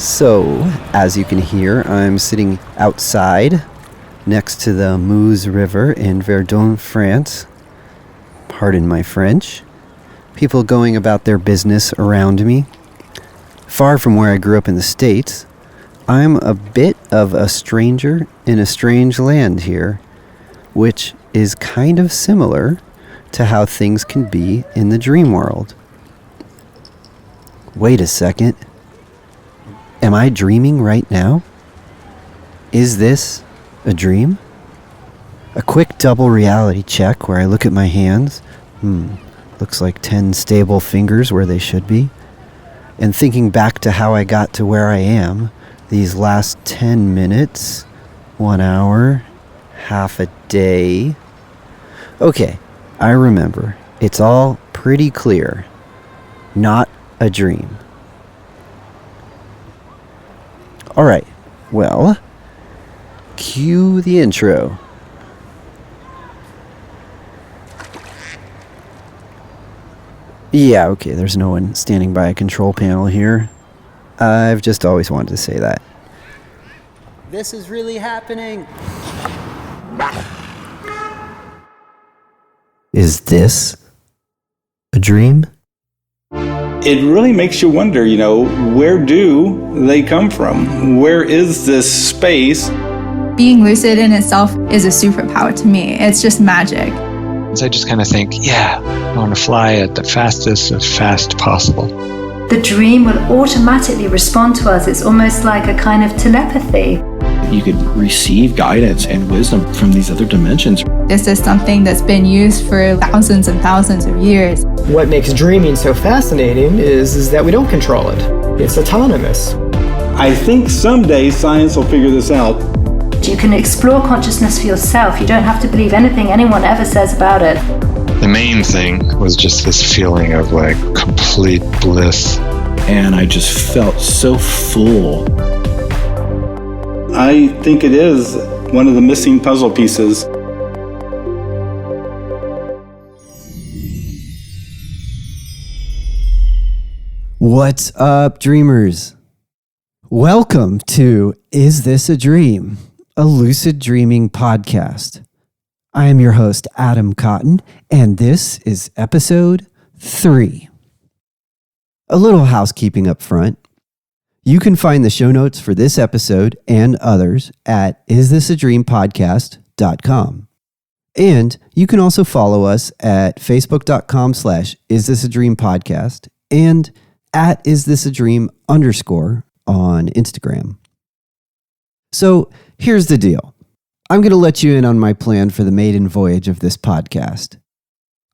So, as you can hear, I'm sitting outside next to the Meuse River in Verdun, France. Pardon my French. People going about their business around me. Far from where I grew up in the States, I'm a bit of a stranger in a strange land here, which is kind of similar to how things can be in the dream world. Wait a second. Am I dreaming right now? Is this a dream? A quick double reality check where I look at my hands. Looks like 10 stable fingers where they should be. And thinking back to how I got to where I am these last 10 minutes, 1 hour, half a day. Okay, I remember. It's all pretty clear. Not a dream. Alright, well, cue the intro. Yeah, okay, there's no one standing by a control panel here. I've just always wanted to say that. This is really happening! Is this a dream? It really makes you wonder, where do they come from? Where is this space? Being lucid in itself is a superpower to me. It's just magic. So I just kind of think, I want to fly at the fastest of fast possible. The dream will automatically respond to us. It's almost like a kind of telepathy. You could receive guidance and wisdom from these other dimensions. This is something that's been used for thousands and thousands of years. What makes dreaming so fascinating is that we don't control it. It's autonomous. I think someday science will figure this out. You can explore consciousness for yourself. You don't have to believe anything anyone ever says about it. The main thing was just this feeling of complete bliss. And I just felt so full. I think it is one of the missing puzzle pieces. What's up, dreamers? Welcome to Is This a Dream? A lucid dreaming podcast. I am your host, Adam Cotton, and this is episode 3. A little housekeeping up front. You can find the show notes for this episode and others at isthisadreampodcast.com. And you can also follow us at facebook.com/isthisadreampodcast and at isthisadream_ on Instagram. So here's the deal. I'm going to let you in on my plan for the maiden voyage of this podcast.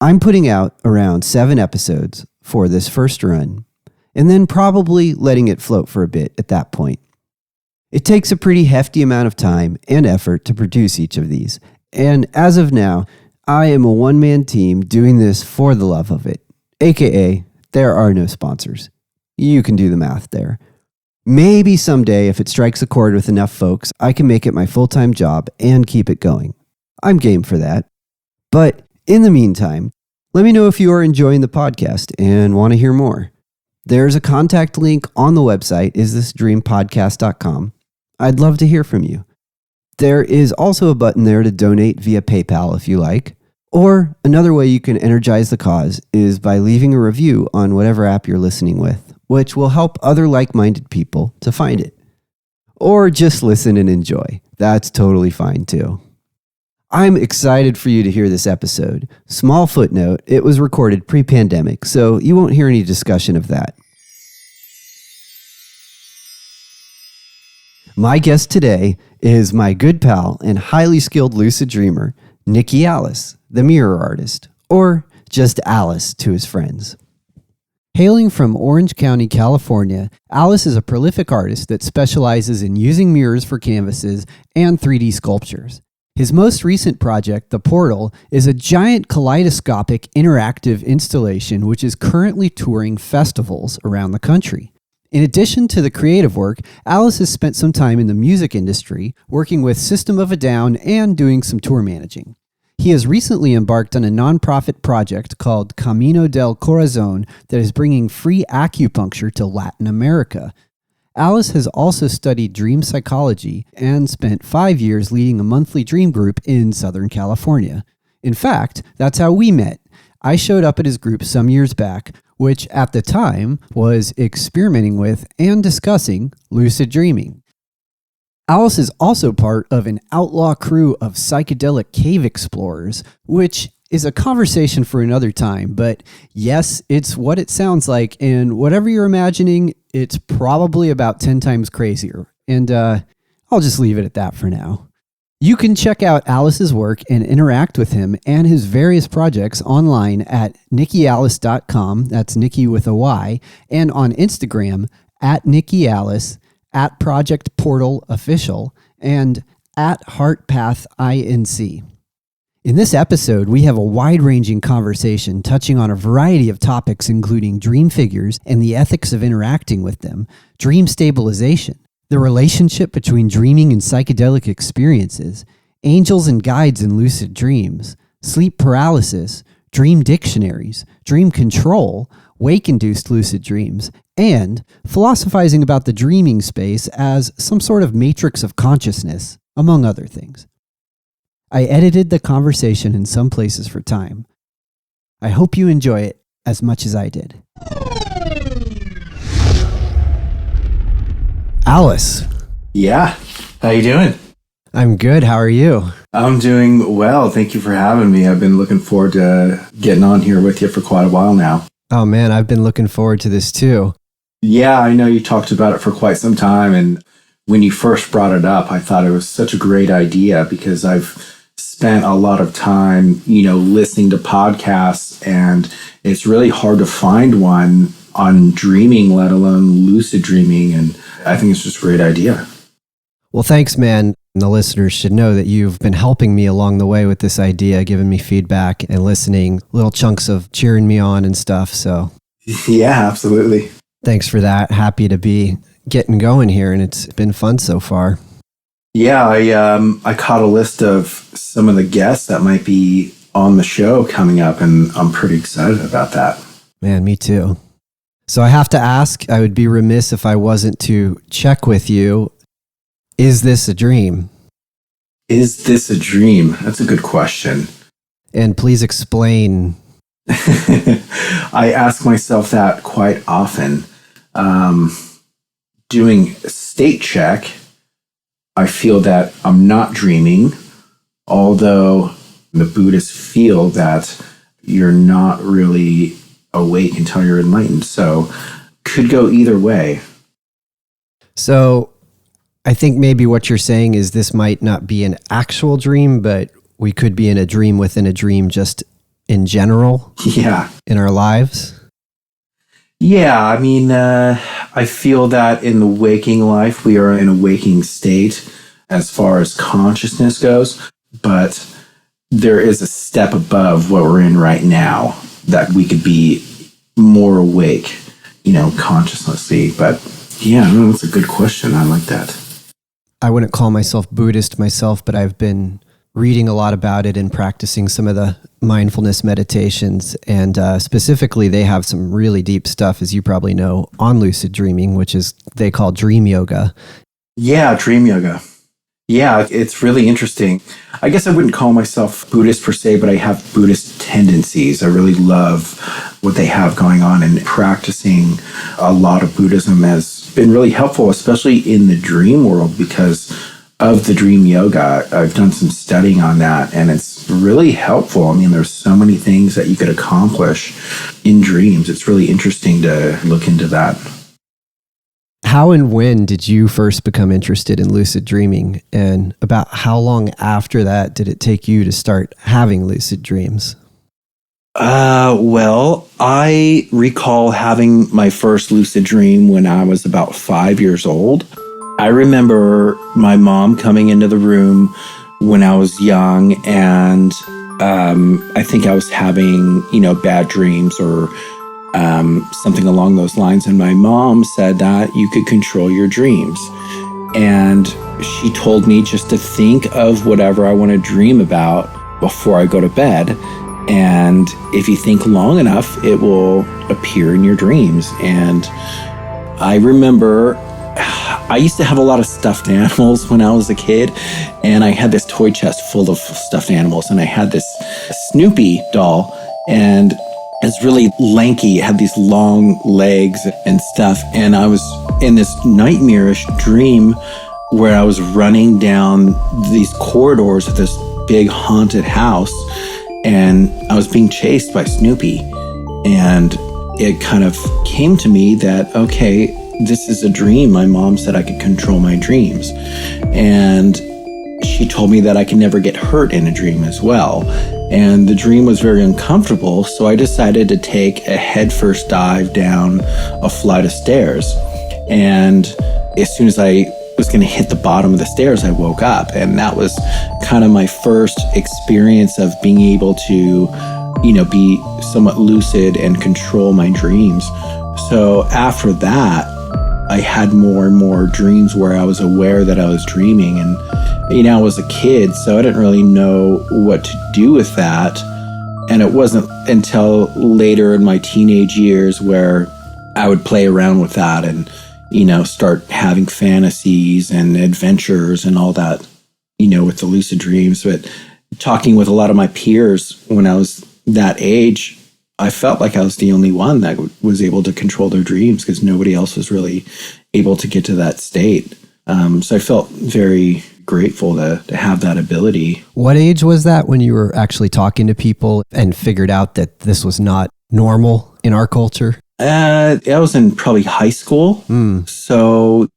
I'm putting out around 7 episodes for this first run, and then probably letting it float for a bit at that point. It takes a pretty hefty amount of time and effort to produce each of these, and as of now, I am a one-man team doing this for the love of it, aka there are no sponsors. You can do the math there. Maybe someday, if it strikes a chord with enough folks, I can make it my full-time job and keep it going. I'm game for that. But in the meantime, let me know if you are enjoying the podcast and want to hear more. There's a contact link on the website, isthisadreampodcast.com. I'd love to hear from you. There is also a button there to donate via PayPal if you like. Or another way you can energize the cause is by leaving a review on whatever app you're listening with, which will help other like-minded people to find it. Or just listen and enjoy. That's totally fine too. I'm excited for you to hear this episode. Small footnote, it was recorded pre-pandemic, so you won't hear any discussion of that. My guest today is my good pal and highly skilled lucid dreamer, Nicky Alice, the Mirror Artist, or just Alice to his friends. Hailing from Orange County, California, Alice is a prolific artist that specializes in using mirrors for canvases and 3D sculptures. His most recent project, The Portal, is a giant kaleidoscopic interactive installation which is currently touring festivals around the country. In addition to the creative work, Alice has spent some time in the music industry, working with System of a Down and doing some tour managing. He has recently embarked on a nonprofit project called Camino del Corazon that is bringing free acupuncture to Latin America. Alice has also studied dream psychology and spent 5 years leading a monthly dream group in Southern California. In fact, that's how we met. I showed up at his group some years back, which at the time was experimenting with and discussing lucid dreaming. Alice is also part of an outlaw crew of psychedelic cave explorers, which is a conversation for another time, but yes, it's what it sounds like, and whatever you're imagining, it's probably about 10 times crazier. And I'll just leave it at that for now. You can check out Alice's work and interact with him and his various projects online at nickyalice.com, that's Nicky with a Y, and on Instagram at Nicky Alice, at Project Portal Official, and at HeartPath INC. In this episode, we have a wide-ranging conversation touching on a variety of topics including dream figures and the ethics of interacting with them, dream stabilization, the relationship between dreaming and psychedelic experiences, angels and guides in lucid dreams, sleep paralysis, dream dictionaries, dream control, wake-induced lucid dreams, and philosophizing about the dreaming space as some sort of matrix of consciousness, among other things. I edited the conversation in some places for time. I hope you enjoy it as much as I did. Alice. Yeah. How you doing? I'm good. How are you? I'm doing well. Thank you for having me. I've been looking forward to getting on here with you for quite a while now. Oh man, I've been looking forward to this too. Yeah, I know you talked about it for quite some time, and when you first brought it up, I thought it was such a great idea because I've spent a lot of time, listening to podcasts, and it's really hard to find one on dreaming, let alone lucid dreaming. And I think it's just a great idea. Well, thanks, man. And the listeners should know that you've been helping me along the way with this idea, giving me feedback and listening, little chunks of cheering me on and stuff. So yeah, absolutely. Thanks for that. Happy to be getting going here, and it's been fun so far. Yeah, I caught a list of some of the guests that might be on the show coming up, and I'm pretty excited about that. Man, me too. So I have to ask, I would be remiss if I wasn't to check with you. Is this a dream? Is this a dream? That's a good question. And please explain. I ask myself that quite often. Doing a state check, I feel that I'm not dreaming, although the Buddhists feel that you're not really awake until you're enlightened. So could go either way. So I think maybe what you're saying is this might not be an actual dream, but we could be in a dream within a dream just in general. Yeah. In our lives. Yeah, I mean, I feel that in the waking life, we are in a waking state as far as consciousness goes, but there is a step above what we're in right now that we could be more awake, consciously. But yeah, no, that's a good question. I like that. I wouldn't call myself Buddhist myself, but I've been reading a lot about it and practicing some of the mindfulness meditations. And specifically, they have some really deep stuff, as you probably know, on lucid dreaming, which is they call dream yoga. Yeah, dream yoga. Yeah, it's really interesting. I guess I wouldn't call myself Buddhist per se, but I have Buddhist tendencies. I really love what they have going on, and practicing a lot of Buddhism has been really helpful, especially in the dream world because of the dream yoga. I've done some studying on that, and it's really helpful. I mean, there's so many things that you could accomplish in dreams. It's really interesting to look into that. How and when did you first become interested in lucid dreaming? And about how long after that did it take you to start having lucid dreams? Well, I recall having my first lucid dream when I was about 5 years old. I remember my mom coming into the room when I was young, and I think I was having, bad dreams or something along those lines. And my mom said that you could control your dreams. And she told me just to think of whatever I want to dream about before I go to bed. And if you think long enough, it will appear in your dreams. And I remember I used to have a lot of stuffed animals when I was a kid, and I had this toy chest full of stuffed animals, and I had this Snoopy doll, and it's really lanky. It had these long legs and stuff, and I was in this nightmarish dream where I was running down these corridors of this big haunted house, and I was being chased by Snoopy. And it kind of came to me that, okay, this is a dream. My mom said I could control my dreams. And she told me that I can never get hurt in a dream as well. And the dream was very uncomfortable, so I decided to take a headfirst dive down a flight of stairs. And as soon as I was going to hit the bottom of the stairs, I woke up. And that was kind of my first experience of being able to, be somewhat lucid and control my dreams. So after that, I had more and more dreams where I was aware that I was dreaming. And, I was a kid, so I didn't really know what to do with that. And it wasn't until later in my teenage years where I would play around with that and, start having fantasies and adventures and all that, with the lucid dreams. But talking with a lot of my peers when I was that age, I felt like I was the only one that was able to control their dreams because nobody else was really able to get to that state. So I felt very grateful to have that ability. What age was that when you were actually talking to people and figured out that this was not normal in our culture? I was in probably high school. So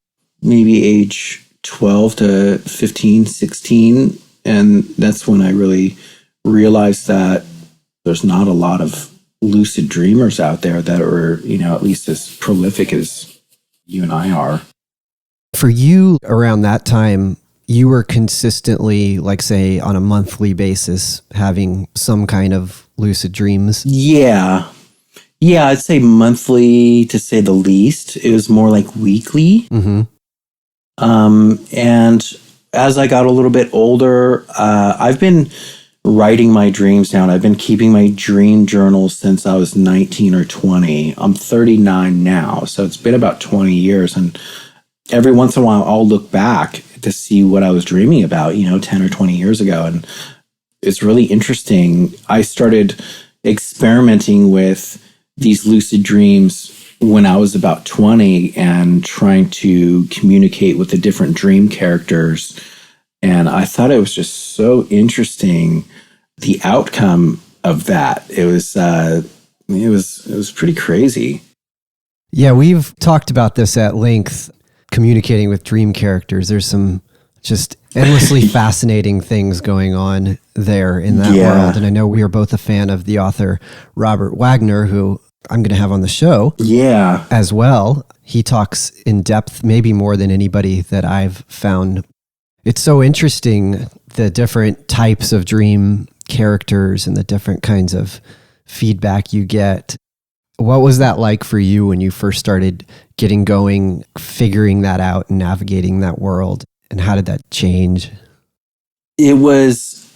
maybe age 12 to 15, 16. And that's when I really realized that there's not a lot of lucid dreamers out there that are, at least as prolific as you and I are. For you, around that time, you were consistently, like say, on a monthly basis, having some kind of lucid dreams? Yeah, I'd say monthly to say the least. It was more like weekly. Mm-hmm. And as I got a little bit older, I've been writing my dreams down. I've been keeping my dream journals since I was 19 or 20. I'm 39 now, so it's been about 20 years. And every once in a while, I'll look back to see what I was dreaming about, 10 or 20 years ago. And it's really interesting. I started experimenting with these lucid dreams when I was about 20 and trying to communicate with the different dream characters. And I thought it was just so interesting, the outcome of that. It was pretty crazy. Yeah, we've talked about this at length, communicating with dream characters. There's some just endlessly fascinating things going on there in that world. And I know we are both a fan of the author Robert Wagner, who I'm going to have on the show as well. He talks in depth, maybe more than anybody that I've found. It's so interesting, the different types of dream characters and the different kinds of feedback you get. What was that like for you when you first started getting going, figuring that out and navigating that world? And how did that change? It was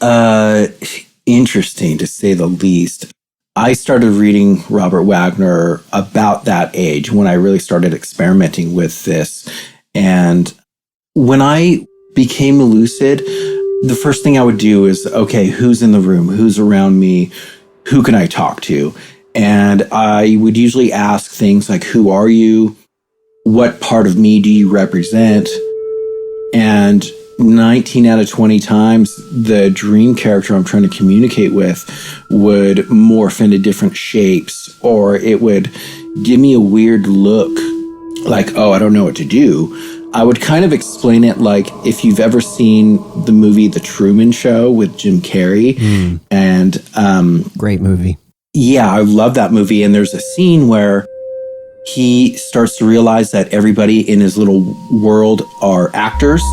interesting, to say the least. I started reading Robert Wagner about that age when I really started experimenting with this. And when I became lucid, the first thing I would do is, okay, who's in the room? Who's around me? Who can I talk to? And I would usually ask things like, who are you? What part of me do you represent? And 19 out of 20 times, the dream character I'm trying to communicate with would morph into different shapes, or it would give me a weird look like, oh, I don't know what to do. I would kind of explain it like if you've ever seen the movie The Truman Show with Jim Carrey. And great movie. Yeah, I love that movie. And there's a scene where he starts to realize that everybody in his little world are actors.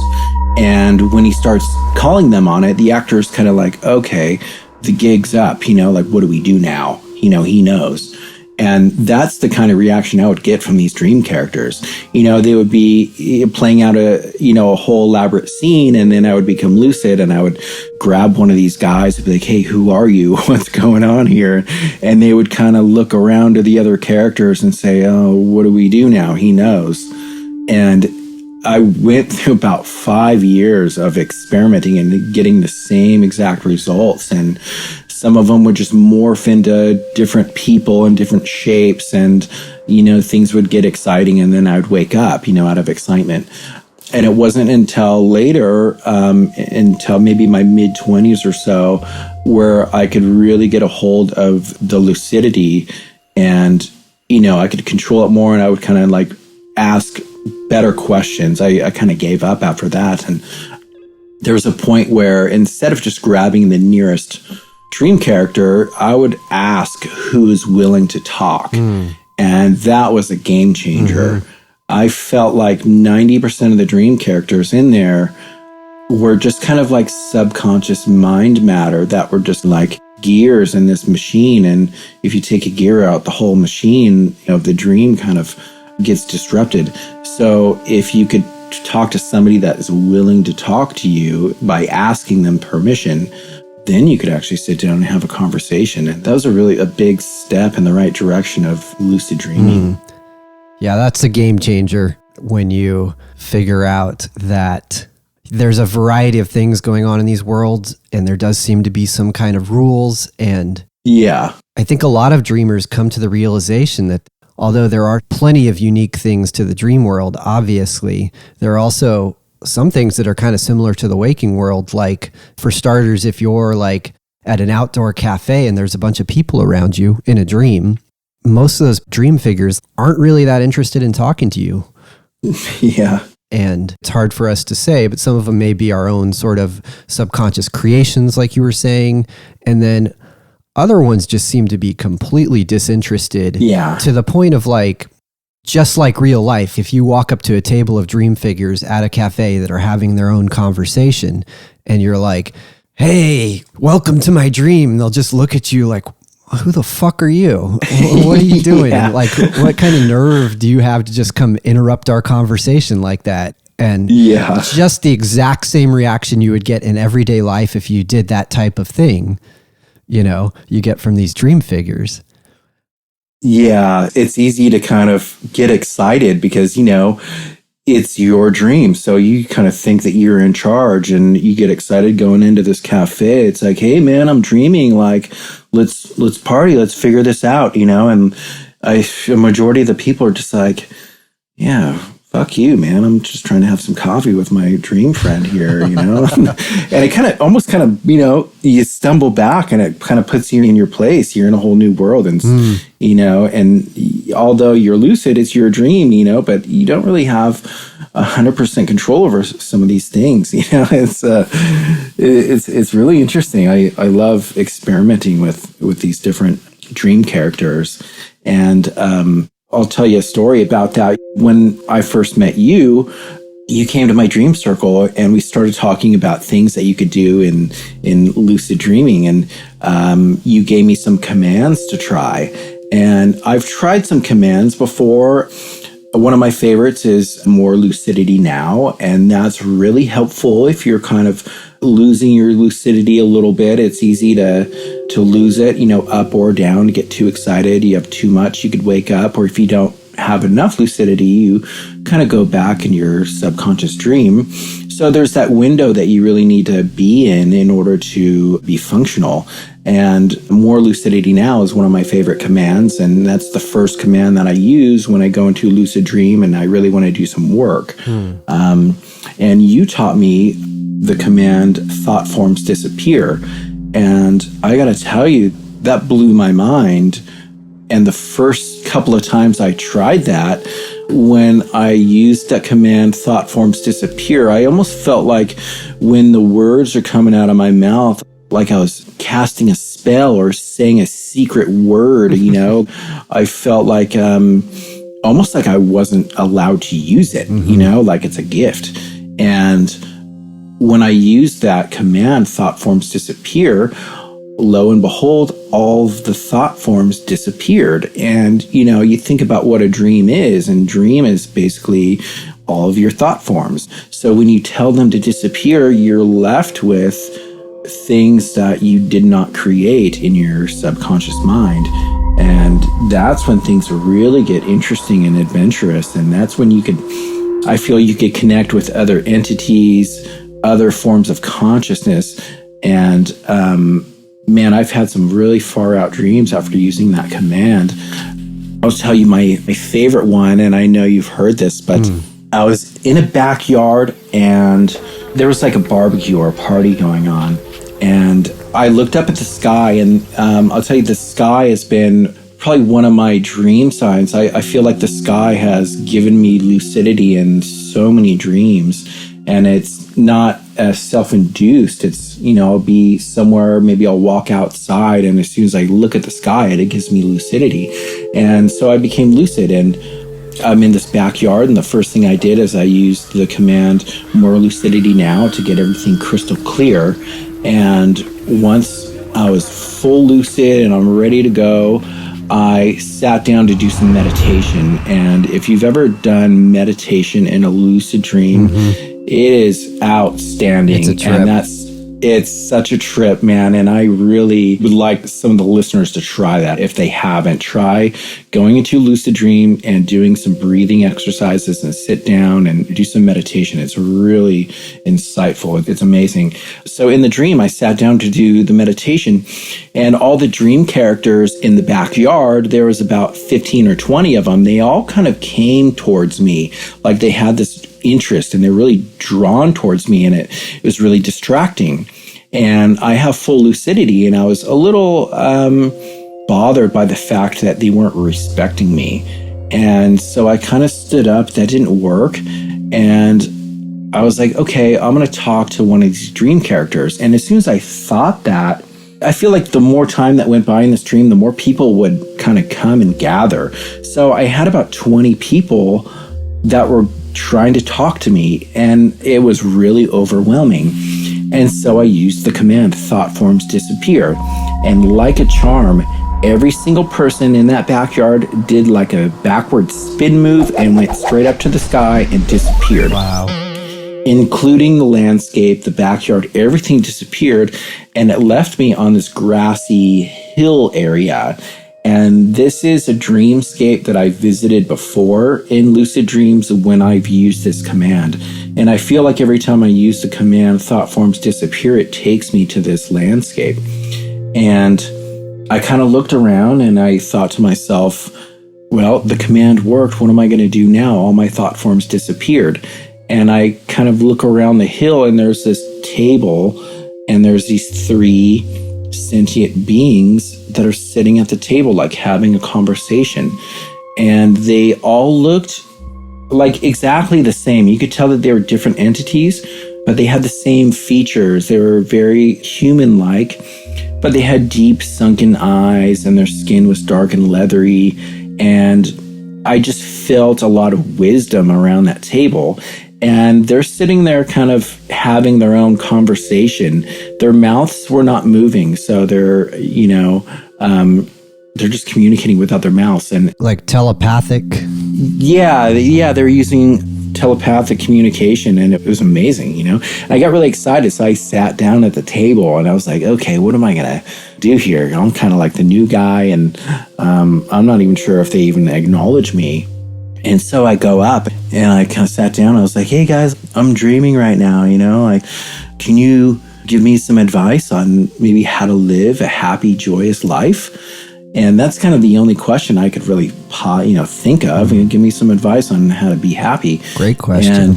And when he starts calling them on it, the actor's kind of like, okay, the gig's up, like, what do we do now? He knows. And that's the kind of reaction I would get from these dream characters. They would be playing out a whole elaborate scene, and then I would become lucid and I would grab one of these guys and be like, hey, who are you? What's going on here? And they would kind of look around to the other characters and say, oh, what do we do now? He knows. And I went through about 5 years of experimenting and getting the same exact results. And some of them would just morph into different people and different shapes. And, things would get exciting. And then I would wake up, out of excitement. And it wasn't until later, until maybe my mid-20s or so, where I could really get a hold of the lucidity and, I could control it more, and I would kind of like ask better questions. I kind of gave up after that. And there was a point where instead of just grabbing the nearest dream character, I would ask who is willing to talk. And that was a game changer. I felt like 90% of the dream characters in there were just kind of like subconscious mind matter that were just like gears in this machine. And if you take a gear out, the whole machine of the dream kind of gets disrupted. So if you could talk to somebody that is willing to talk to you by asking them permission, then you could actually sit down and have a conversation. And that was a big step in the right direction of lucid dreaming. Yeah, that's a game changer when you figure out that there's a variety of things going on in these worlds, and there does seem to be some kind of rules. And yeah, I think a lot of dreamers come to the realization that although there are plenty of unique things to the dream world, obviously, there are also some things that are kind of similar to the waking world. Like, for starters, if you're like at an outdoor cafe and there's a bunch of people around you in a dream, most of those dream figures aren't really that interested in talking to you. Yeah. And it's hard for us to say, but some of them may be our own sort of subconscious creations, like you were saying. And then other ones just seem to be completely disinterested. Yeah. To the point of like, just like real life, if you walk up to a table of dream figures at a cafe that are having their own conversation and you're like, hey, welcome to my dream, they'll just look at you like, who the fuck are you? What are you doing? Yeah. And like, what kind of nerve do you have to just come interrupt our conversation like that? And just the exact same reaction you would get in everyday life if you did that type of thing, you get from these dream figures. Yeah, it's easy to kind of get excited because, it's your dream. So you kind of think that you're in charge and you get excited going into this cafe. It's like, hey man, I'm dreaming. Like, let's party. Let's figure this out, and a majority of the people are just like, yeah, fuck you, man. I'm just trying to have some coffee with my dream friend here, and it almost kind of, you stumble back and it kind of puts you in your place. You're in a whole new world. And, and although you're lucid, it's your dream, but you don't really have 100% control over some of these things. It's really interesting. I love experimenting with these different dream characters. And, I'll tell you a story about that. When I first met you, you came to my dream circle and we started talking about things that you could do in lucid dreaming. And you gave me some commands to try. And I've tried some commands before. One of my favorites is More Lucidity Now. And that's really helpful if you're kind of losing your lucidity a little bit. It's easy to lose it, up or down, to get too excited. You have too much, you could wake up. Or if you don't have enough lucidity, you kind of go back in your subconscious dream. So there's that window that you really need to be in order to be functional. And More Lucidity Now is one of my favorite commands. And that's the first command that I use when I go into a lucid dream and I really want to do some work. And you taught me the command thought forms disappear. And I got to tell you, that blew my mind. And the first couple of times I tried that, when I used that command, thought forms disappear, I almost felt like when the words are coming out of my mouth, like I was casting a spell or saying a secret word, I felt like almost like I wasn't allowed to use it, like it's a gift. And when I used that command, thought forms disappear, lo and behold, all of the thought forms disappeared. And, you think about what a dream is, and dream is basically all of your thought forms. So when you tell them to disappear, you're left with things that you did not create in your subconscious mind. And that's when things really get interesting and adventurous. And that's when you could I feel you could connect with other entities, other forms of consciousness. And man, I've had some really far out dreams after using that command. I'll tell you my favorite one, and I know you've heard this, but I was in a backyard and there was like a barbecue or a party going on. And I looked up at the sky, and I'll tell you, the sky has been probably one of my dream signs. I feel like the sky has given me lucidity in so many dreams, and it's not self-induced. It's, I'll be somewhere, maybe I'll walk outside, and as soon as I look at the sky, it gives me lucidity. And so I became lucid, and I'm in this backyard, and the first thing I did is I used the command more lucidity now to get everything crystal clear. And once I was full lucid and I'm ready to go, I sat down to do some meditation. And if you've ever done meditation in a lucid dream, it is outstanding. It's a trip. And it's such a trip, man. And I really would like some of the listeners to try that. If they haven't, try going into a lucid dream and doing some breathing exercises and sit down and do some meditation. It's really insightful. It's amazing. So in the dream, I sat down to do the meditation, and all the dream characters in the backyard, there was about 15 or 20 of them. They all kind of came towards me, like they had this interest, and they're really drawn towards me, and it was really distracting. And I have full lucidity, and I was a little bothered by the fact that they weren't respecting me. And so I kind of stood up. That didn't work. And I was like, okay, I'm going to talk to one of these dream characters. And as soon as I thought that, I feel like the more time that went by in this dream, the more people would kind of come and gather. So I had about 20 people that were trying to talk to me, and it was really overwhelming. And so I used the command, thought forms disappear. And like a charm, every single person in that backyard did like a backward spin move and went straight up to the sky and disappeared. Wow. Including the landscape, the backyard, everything disappeared, and it left me on this grassy hill area. And this is a dreamscape that I visited before in lucid dreams when I've used this command. And I feel like every time I use the command, thought forms disappear, it takes me to this landscape. And I kind of looked around and I thought to myself, well, the command worked. What am I going to do now? All my thought forms disappeared. And I kind of look around the hill, and there's this table, and there's these 3 sentient beings that are sitting at the table, like having a conversation. And they all looked like exactly the same. You could tell that they were different entities, but they had the same features. They were very human-like, but they had deep sunken eyes, and their skin was dark and leathery. And I just felt a lot of wisdom around that table. And they're sitting there kind of having their own conversation. Their mouths were not moving. So they're, they're just communicating without their mouths. And like telepathic? Yeah, they're using telepathic communication, and it was amazing, And I got really excited. So I sat down at the table, and I was like, okay, what am I going to do here? I'm kind of like the new guy, and I'm not even sure if they even acknowledge me. And so I go up and I kind of sat down. I was like, hey guys, I'm dreaming right now, like, can you give me some advice on maybe how to live a happy, joyous life? And that's kind of the only question I could really, think of, and give me some advice on how to be happy. Great question.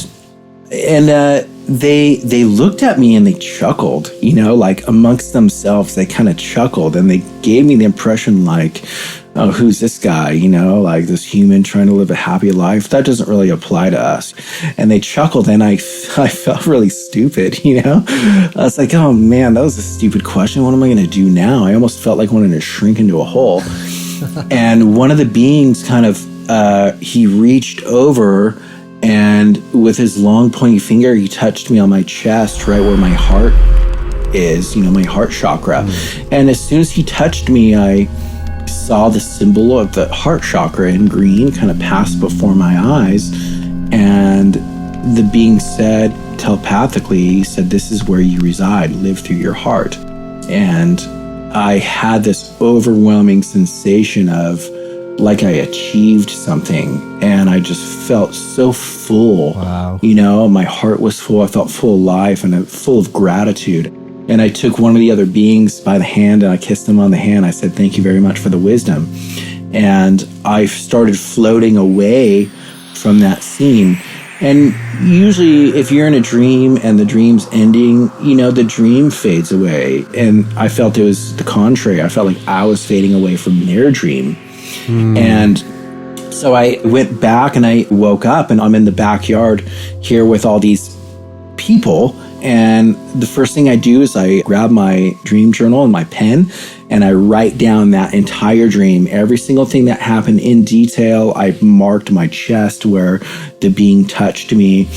And they looked at me and they chuckled, like amongst themselves, they kind of chuckled, and they gave me the impression like, oh, who's this guy? Like this human trying to live a happy life. That doesn't really apply to us. And they chuckled, and I felt really stupid, I was like, oh man, that was a stupid question. What am I going to do now? I almost felt like wanting to shrink into a hole. And one of the beings kind of, he reached over, and with his long pointy finger, he touched me on my chest, right where my heart is, my heart chakra. And as soon as he touched me, I saw the symbol of the heart chakra in green kind of pass before my eyes. And the being said telepathically, he said, this is where you reside, live through your heart. And I had this overwhelming sensation of like I achieved something, and I just felt so full. Wow. You know, my heart was full. I felt full of life and full of gratitude. And I took one of the other beings by the hand and I kissed him on the hand. I said, "Thank you very much for the wisdom." And I started floating away from that scene. And usually if you're in a dream and the dream's ending, you know, the dream fades away. And I felt it was the contrary. I felt like I was fading away from their dream. And so I went back and I woke up and I'm in the backyard here with all these people. And the first thing I do is I grab my dream journal and my pen and I write down that entire dream, every single thing that happened in detail. I marked my chest where the being touched me.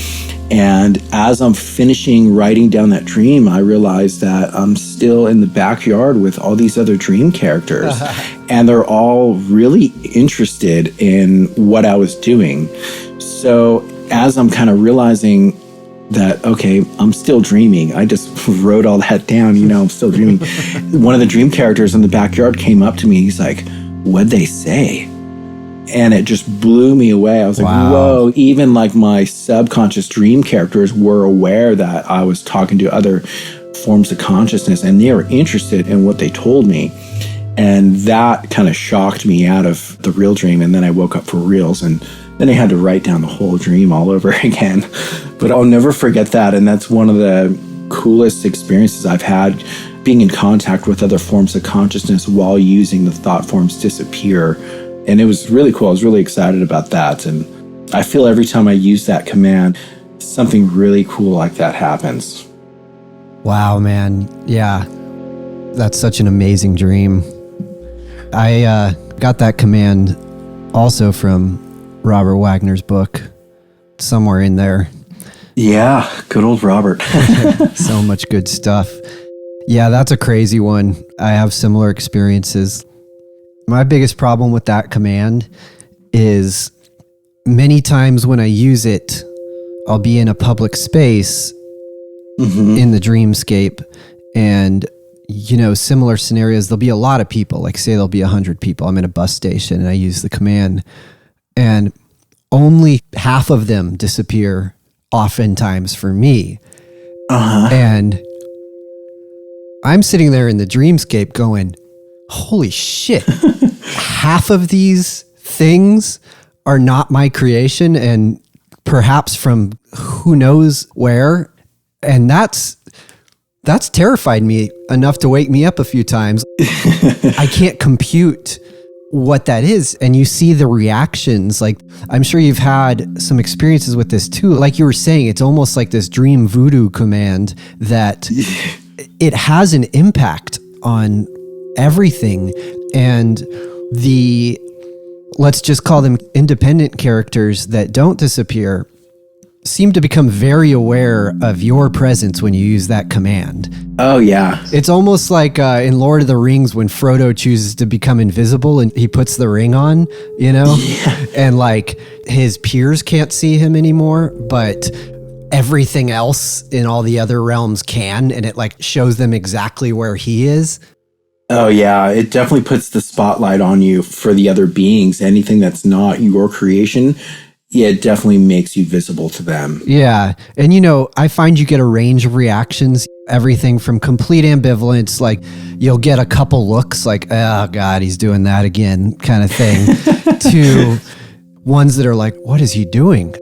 And as I'm finishing writing down that dream, I realized that I'm still in the backyard with all these other dream characters. And they're all really interested in what I was doing. So as I'm kind of realizing that, okay, I'm still dreaming. I just wrote all that down, you know, I'm still dreaming. One of the dream characters in the backyard came up to me. He's like, "What'd they say?" And it just blew me away. I was like, Wow. Whoa, even like my subconscious dream characters were aware that I was talking to other forms of consciousness and they were interested in what they told me. And that kind of shocked me out of the real dream. And then I woke up for reals and then I had to write down the whole dream all over again. But I'll never forget that. And that's one of the coolest experiences I've had, being in contact with other forms of consciousness while using the thought forms disappear. And it was really cool. I was really excited about that. And I feel every time I use that command, something really cool like that happens. Wow, man. Yeah. That's such an amazing dream. I got that command also from Robert Wagner's book, somewhere in there. Yeah, good old Robert. So much good stuff. Yeah, that's a crazy one. I have similar experiences. My biggest problem with that command is many times when I use it, I'll be in a public space in the dreamscape and, you know, similar scenarios, there'll be a lot of people, like say there'll be 100 people. I'm in a bus station and I use the command and only half of them disappear oftentimes for me. And I'm sitting there in the dreamscape going, holy shit, half of these things are not my creation and perhaps from who knows where. And that's terrified me enough to wake me up a few times. I can't compute what that is. And you see the reactions. Like, I'm sure you've had some experiences with this too. Like you were saying, it's almost like this dream voodoo command that it has an impact on everything. And the, let's just call them independent characters that don't disappear, seem to become very aware of your presence when you use that command. Oh, yeah. It's almost like in Lord of the Rings when Frodo chooses to become invisible and he puts the ring on, you know? Yeah. And like his peers can't see him anymore, but everything else in all the other realms can, and it like shows them exactly where he is. Oh, yeah. It definitely puts the spotlight on you for the other beings. Anything that's not your creation, yeah, it definitely makes you visible to them. Yeah. And, you know, I find you get a range of reactions, everything from complete ambivalence, like you'll get a couple looks like, oh, God, he's doing that again kind of thing, to ones that are like, what is he doing?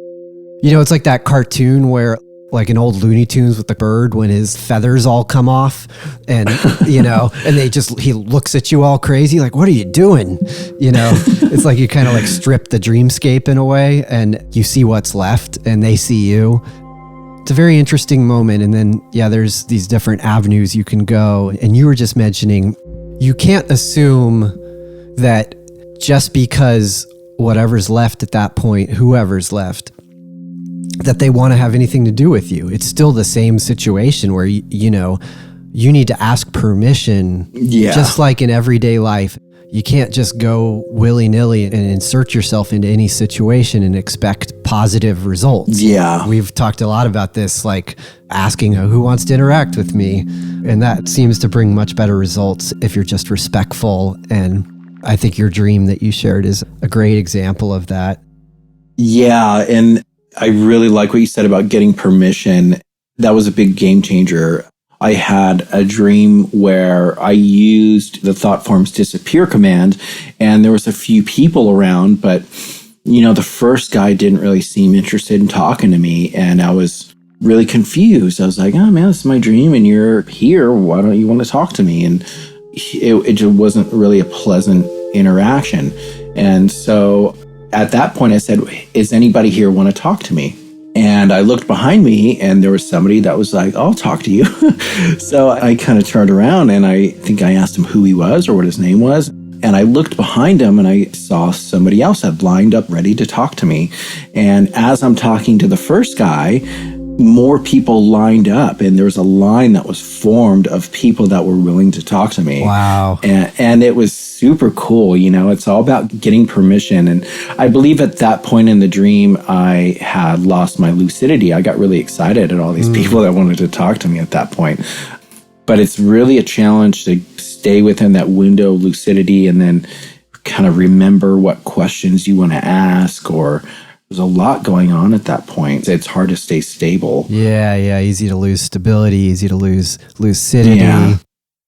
You know, it's like that cartoon where like in old Looney Tunes with the bird when his feathers all come off and, you know, and he looks at you all crazy. Like, what are you doing? You know, it's like you kind of like strip the dreamscape in a way and you see what's left and they see you. It's a very interesting moment. And then, yeah, there's these different avenues you can go. And you were just mentioning, you can't assume that just because whatever's left at that point, whoever's left, that they want to have anything to do with you. It's still the same situation where, you know, you need to ask permission, just like in everyday life. You can't just go willy-nilly and insert yourself into any situation and expect positive results. Yeah. We've talked a lot about this, like asking who wants to interact with me. And that seems to bring much better results if you're just respectful and I think your dream that you shared is a great example of that. Yeah, and I really like what you said about getting permission. That was a big game changer. I had a dream where I used the thought forms disappear command, and there was a few people around, but the first guy didn't really seem interested in talking to me, and I was really confused. I was like, oh man, this is my dream and you're here. Why don't you want to talk to me? And it just wasn't really a pleasant interaction. And so at that point I said, is anybody here want to talk to me? And I looked behind me and there was somebody that was like, I'll talk to you. So I kind of turned around and I think I asked him who he was or what his name was. And I looked behind him and I saw somebody else had lined up ready to talk to me. And as I'm talking to the first guy, more people lined up and there was a line that was formed of people that were willing to talk to me. Wow. And it was super cool. It's all about getting permission. And I believe at that point in the dream, I had lost my lucidity. I got really excited at all these people that wanted to talk to me at that point. But it's really a challenge to stay within that window of lucidity and then kind of remember what questions you want to ask, or there's a lot going on at that point. It's hard to stay stable. Yeah. Easy to lose stability, easy to lose lucidity. Yeah.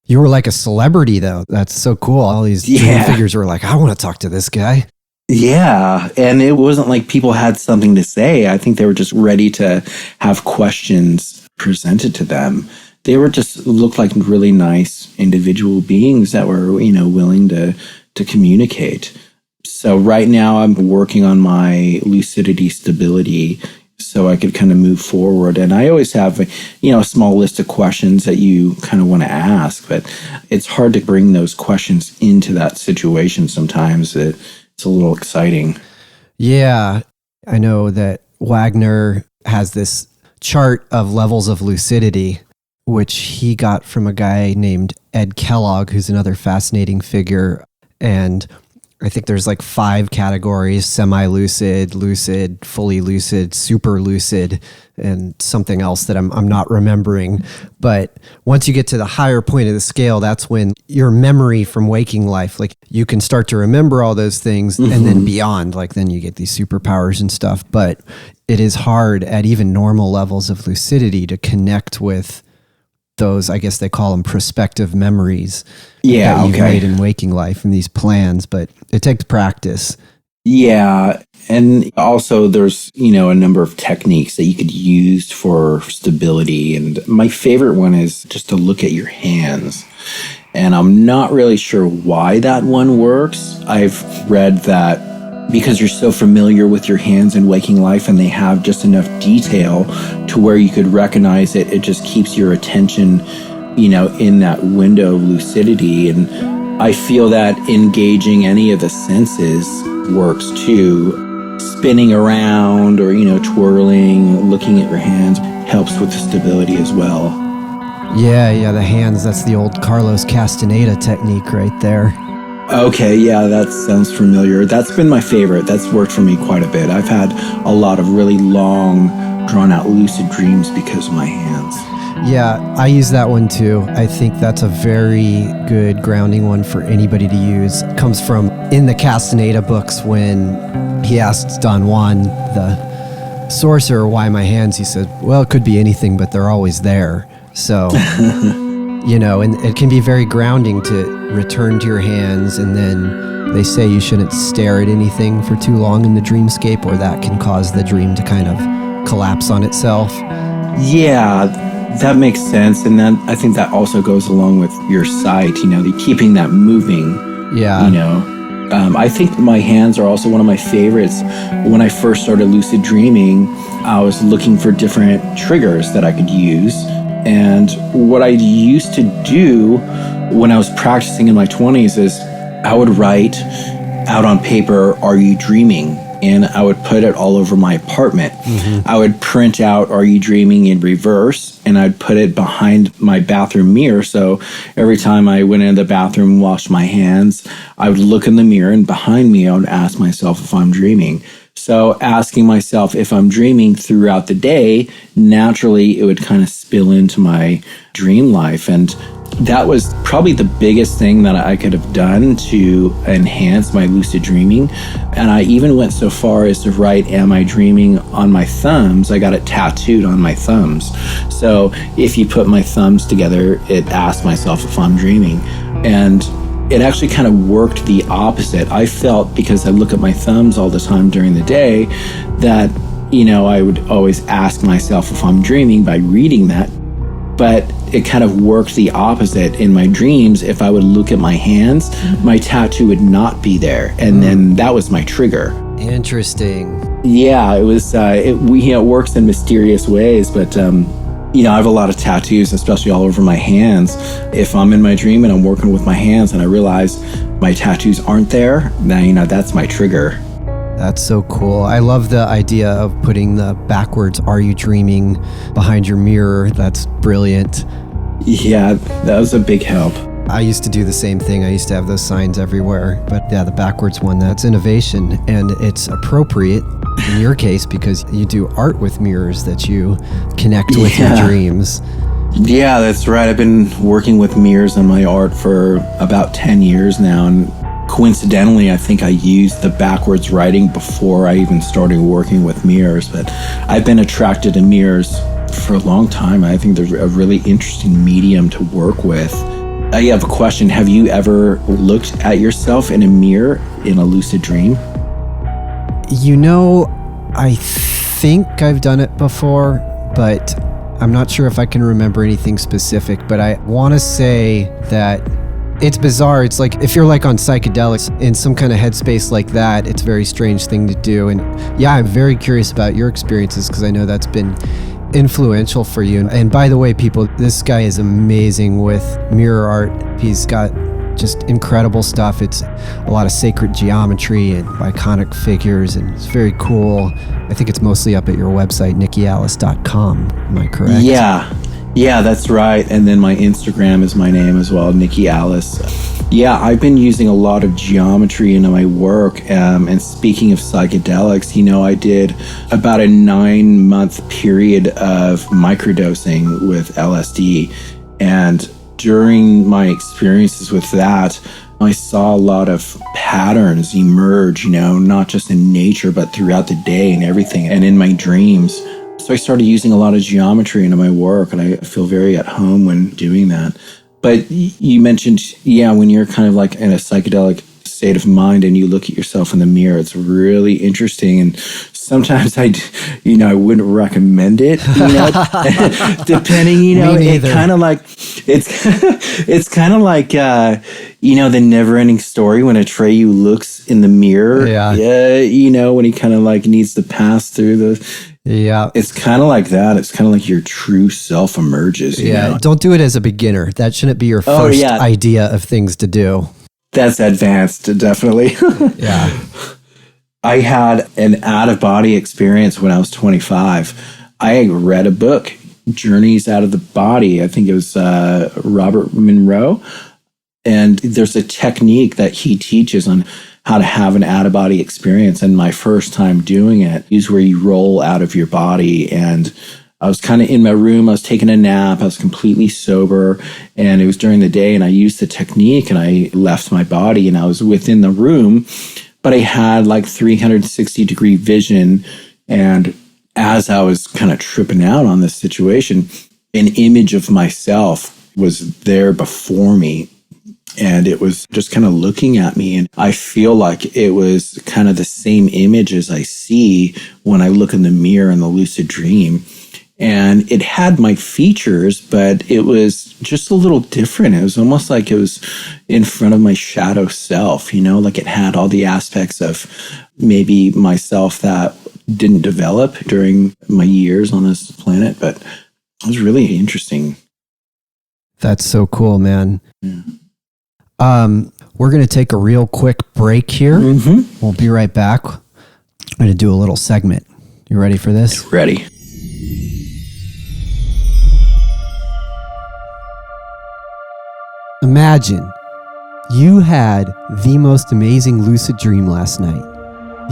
You were like a celebrity, though. That's so cool. All these dream figures were like, I want to talk to this guy. Yeah. And it wasn't like people had something to say. I think they were just ready to have questions presented to them. They were just looked like really nice individual beings that were, willing to communicate. So right now I'm working on my lucidity stability so I could kind of move forward. And I always have, a small list of questions that you kind of want to ask, but it's hard to bring those questions into that situation sometimes. It's a little exciting. Yeah. I know that Wagner has this chart of levels of lucidity, which he got from a guy named Ed Kellogg, who's another fascinating figure. And I think there's like 5 categories: semi-lucid, lucid, fully lucid, super lucid, and something else that I'm not remembering. But once you get to the higher point of the scale, that's when your memory from waking life, like you can start to remember all those things and then beyond, like then you get these superpowers and stuff. But it is hard at even normal levels of lucidity to connect with those, I guess they call them prospective memories that you've made in waking life and these plans, but it takes practice. Yeah. And also there's, a number of techniques that you could use for stability. And my favorite one is just to look at your hands. And I'm not really sure why that one works. I've read that because you're so familiar with your hands in waking life and they have just enough detail to where you could recognize it, it just keeps your attention, in that window of lucidity. And I feel that engaging any of the senses works too. Spinning around or, twirling, looking at your hands helps with the stability as well. Yeah, the hands, that's the old Carlos Castaneda technique right there. Okay, yeah, that sounds familiar. That's been my favorite. That's worked for me quite a bit. I've had a lot of really long, drawn-out lucid dreams because of my hands. Yeah, I use that one too. I think that's a very good grounding one for anybody to use. It comes from in the Castaneda books when he asked Don Juan, the sorcerer, why my hands? He said, well, it could be anything, but they're always there. So... and it can be very grounding to return to your hands. And then they say you shouldn't stare at anything for too long in the dreamscape, or that can cause the dream to kind of collapse on itself. Yeah, that makes sense. And then I think that also goes along with your sight, keeping that moving. Yeah. I think my hands are also one of my favorites. When I first started lucid dreaming, I was looking for different triggers that I could use. And what I used to do when I was practicing in my 20s is I would write out on paper, "Are you dreaming?" And I would put it all over my apartment. I would print out "Are you dreaming?" in reverse, and I'd put it behind my bathroom mirror. So every time I went into the bathroom and washed my hands, I would look in the mirror, and behind me, I would ask myself if I'm dreaming. So asking myself if I'm dreaming throughout the day, naturally it would kind of spill into my dream life. And that was probably the biggest thing that I could have done to enhance my lucid dreaming. And I even went so far as to write "Am I Dreaming" on my thumbs. I got it tattooed on my thumbs. So if you put my thumbs together, it asks myself if I'm dreaming. And it actually kind of worked the opposite. I felt, because I look at my thumbs all the time during the day, that, I would always ask myself if I'm dreaming by reading that. But it kind of worked the opposite in my dreams. If I would look at my hands, my tattoo would not be there. And then that was my trigger. Interesting. Yeah, it was, it works in mysterious ways, but, I have a lot of tattoos, especially all over my hands. If I'm in my dream and I'm working with my hands and I realize my tattoos aren't there, now, that's my trigger. That's so cool. I love the idea of putting the backwards "Are you dreaming?" behind your mirror. That's brilliant. Yeah, that was a big help. I used to do the same thing. I used to have those signs everywhere. But yeah, the backwards one, that's innovation. And it's appropriate in your case because you do art with mirrors that you connect with your dreams. Yeah, that's right. I've been working with mirrors in my art for about 10 years now. And coincidentally, I think I used the backwards writing before I even started working with mirrors. But I've been attracted to mirrors for a long time. I think they're a really interesting medium to work with. I have a question. Have you ever looked at yourself in a mirror in a lucid dream? I think I've done it before, but I'm not sure if I can remember anything specific. But I want to say that it's bizarre. It's like if you're like on psychedelics in some kind of headspace like that, it's a very strange thing to do. And yeah, I'm very curious about your experiences because I know that's been influential for you. And by the way, people, this guy is amazing with mirror art. He's got just incredible stuff. It's a lot of sacred geometry and iconic figures, and it's very cool. I think it's mostly up at your website, nickyalice.com. Am I correct? Yeah, that's right. And then my Instagram is my name as well, Nicky Alice. Yeah, I've been using a lot of geometry in my work. And speaking of psychedelics, I did about a 9-month period of microdosing with LSD. And during my experiences with that, I saw a lot of patterns emerge, not just in nature, but throughout the day and everything, and in my dreams. So I started using a lot of geometry into my work, and I feel very at home when doing that. But you mentioned, when you're kind of like in a psychedelic state of mind and you look at yourself in the mirror, it's really interesting. And sometimes I wouldn't recommend it, depending, it kind of like, it's kind of like, the never-ending story when Atreyu looks in the mirror, when he kind of like needs to pass through the... Yeah. It's kind of like that. It's kind of like your true self emerges. You know? Don't do it as a beginner. That shouldn't be your first idea of things to do. That's advanced, definitely. Yeah. I had an out-of-body experience when I was 25. I read a book, Journeys Out of the Body. I think it was Robert Monroe. And there's a technique that he teaches on how to have an out-of-body experience. And my first time doing it is where you roll out of your body. And I was kind of in my room. I was taking a nap. I was completely sober. And it was during the day. And I used the technique and I left my body and I was within the room. But I had like 360-degree vision. And as I was kind of tripping out on this situation, an image of myself was there before me. And it was just kind of looking at me. And I feel like it was kind of the same image as I see when I look in the mirror in the lucid dream. And it had my features, but it was just a little different. It was almost like it was in front of my shadow self, like it had all the aspects of maybe myself that didn't develop during my years on this planet. But it was really interesting. That's so cool, man. Yeah. We're going to take a real quick break here. Mm-hmm. We'll be right back. I'm going to do a little segment. You ready for this? Ready. Imagine you had the most amazing lucid dream last night.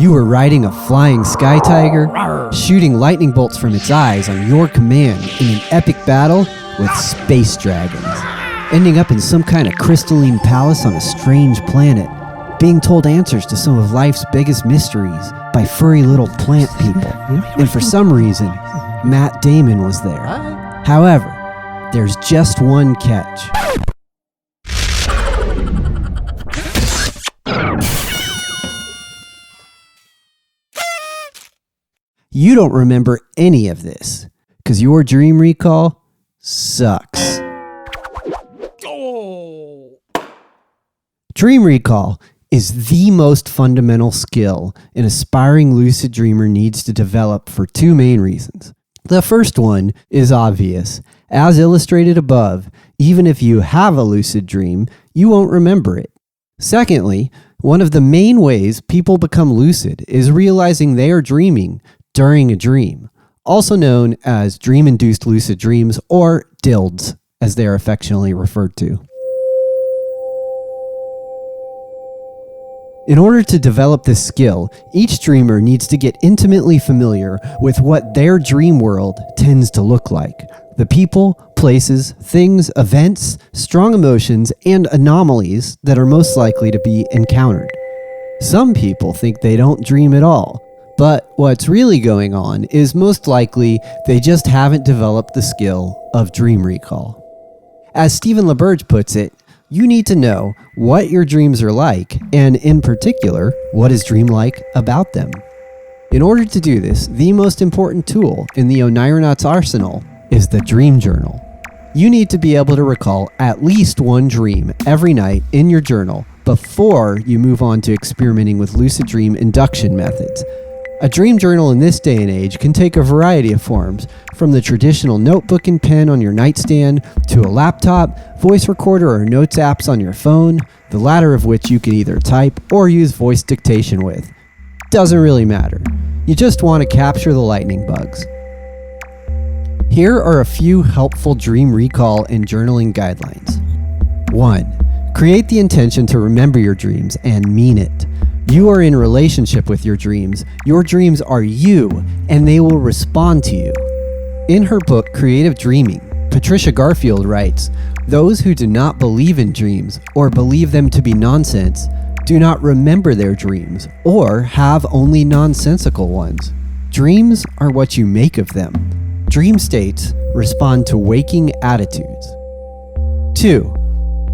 You were riding a flying sky tiger, shooting lightning bolts from its eyes on your command in an epic battle with space dragons. ending up in some kind of crystalline palace on a strange planet, being told answers to some of life's biggest mysteries by furry little plant people. And for some reason, Matt Damon was there. However, there's just one catch. You don't remember any of this, because your dream recall sucks. Dream recall is the most fundamental skill an aspiring lucid dreamer needs to develop for two main reasons. The first one is obvious. As illustrated above, even if you have a lucid dream, you won't remember it. Secondly, one of the main ways people become lucid is realizing they are dreaming during a dream, also known as dream-induced lucid dreams, or DILDs, as they are affectionately referred to. In order to develop this skill, each dreamer needs to get intimately familiar with what their dream world tends to look like. The people, places, things, events, strong emotions, and anomalies that are most likely to be encountered. Some people think they don't dream at all, but what's really going on is most likely they just haven't developed the skill of dream recall. As Stephen LaBerge puts it, you need to know what your dreams are like, and in particular, what is dreamlike about them. In order to do this, the most important tool in the Onironauts' arsenal is the dream journal. You need to be able to recall at least one dream every night in your journal before you move on to experimenting with lucid dream induction methods. A dream journal in this day and age can take a variety of forms, from the traditional notebook and pen on your nightstand to a laptop, voice recorder, or notes apps on your phone, the latter of which you can either type or use voice dictation with. Doesn't really matter. You just want to capture the lightning bugs. Here are a few helpful dream recall and journaling guidelines. 1. Create the intention to remember your dreams and mean it. You are in a relationship with your dreams. Your dreams are you, and they will respond to you. In her book, Creative Dreaming, Patricia Garfield writes, "Those who do not believe in dreams or believe them to be nonsense do not remember their dreams or have only nonsensical ones. Dreams are what you make of them. Dream states respond to waking attitudes." 2.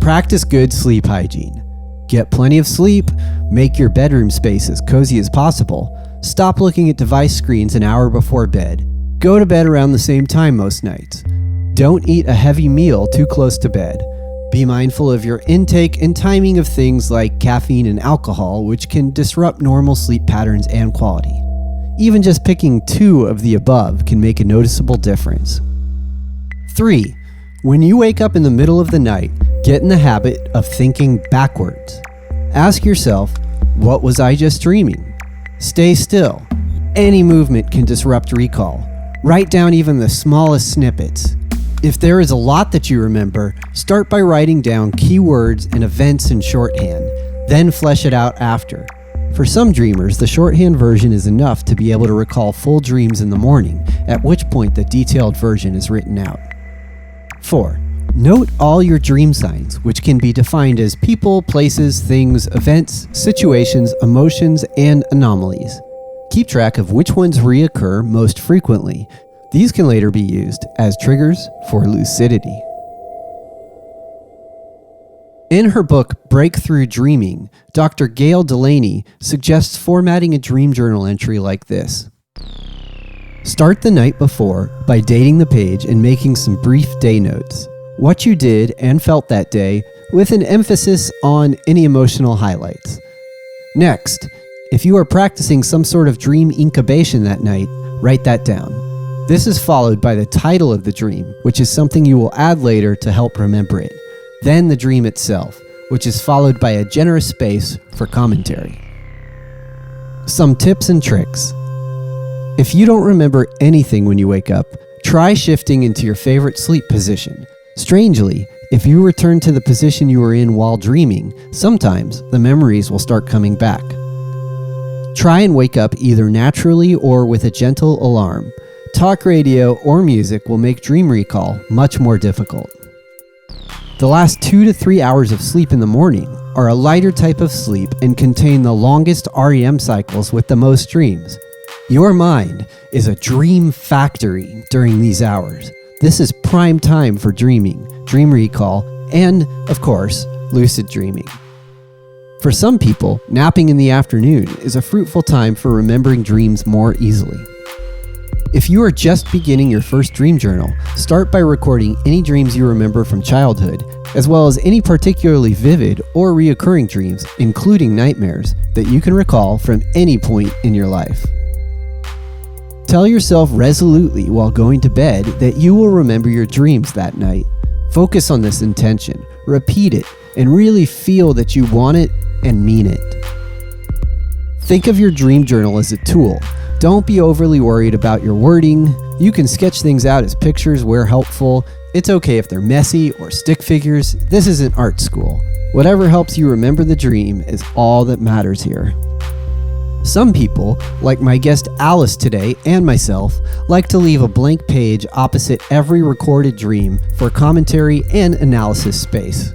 Practice good sleep hygiene. Get plenty of sleep, make your bedroom space as cozy as possible, stop looking at device screens an hour before bed, go to bed around the same time most nights. Don't eat a heavy meal too close to bed. Be mindful of your intake and timing of things like caffeine and alcohol, which can disrupt normal sleep patterns and quality. Even just picking 2 of the above can make a noticeable difference. 3. When you wake up in the middle of the night, get in the habit of thinking backwards. Ask yourself, what was I just dreaming? Stay still. Any movement can disrupt recall. Write down even the smallest snippets. If there is a lot that you remember, start by writing down keywords and events in shorthand, then flesh it out after. For some dreamers, the shorthand version is enough to be able to recall full dreams in the morning, at which point the detailed version is written out. 4. Note all your dream signs, which can be defined as people, places, things, events, situations, emotions, and anomalies. Keep track of which ones reoccur most frequently. These can later be used as triggers for lucidity. In her book, Breakthrough Dreaming, Dr. Gail Delaney suggests formatting a dream journal entry like this. Start the night before by dating the page and making some brief day notes. What you did and felt that day, with an emphasis on any emotional highlights. Next, if you are practicing some sort of dream incubation that night, write that down. This is followed by the title of the dream, which is something you will add later to help remember it. Then the dream itself, which is followed by a generous space for commentary. Some tips and tricks. If you don't remember anything when you wake up, try shifting into your favorite sleep position. Strangely, if you return to the position you were in while dreaming, sometimes the memories will start coming back. Try and wake up either naturally or with a gentle alarm. Talk radio or music will make dream recall much more difficult. The last 2 to 3 hours of sleep in the morning are a lighter type of sleep and contain the longest REM cycles with the most dreams. Your mind is a dream factory during these hours. This is prime time for dreaming, dream recall, and, of course, lucid dreaming. For some people, napping in the afternoon is a fruitful time for remembering dreams more easily. If you are just beginning your first dream journal, start by recording any dreams you remember from childhood, as well as any particularly vivid or reoccurring dreams, including nightmares, that you can recall from any point in your life. Tell yourself resolutely while going to bed that you will remember your dreams that night. Focus on this intention, repeat it, and really feel that you want it and mean it. Think of your dream journal as a tool. Don't be overly worried about your wording. You can sketch things out as pictures where helpful. It's okay if they're messy or stick figures. This isn't art school. Whatever helps you remember the dream is all that matters here. Some people, like my guest Alice today and myself, like to leave a blank page opposite every recorded dream for commentary and analysis space.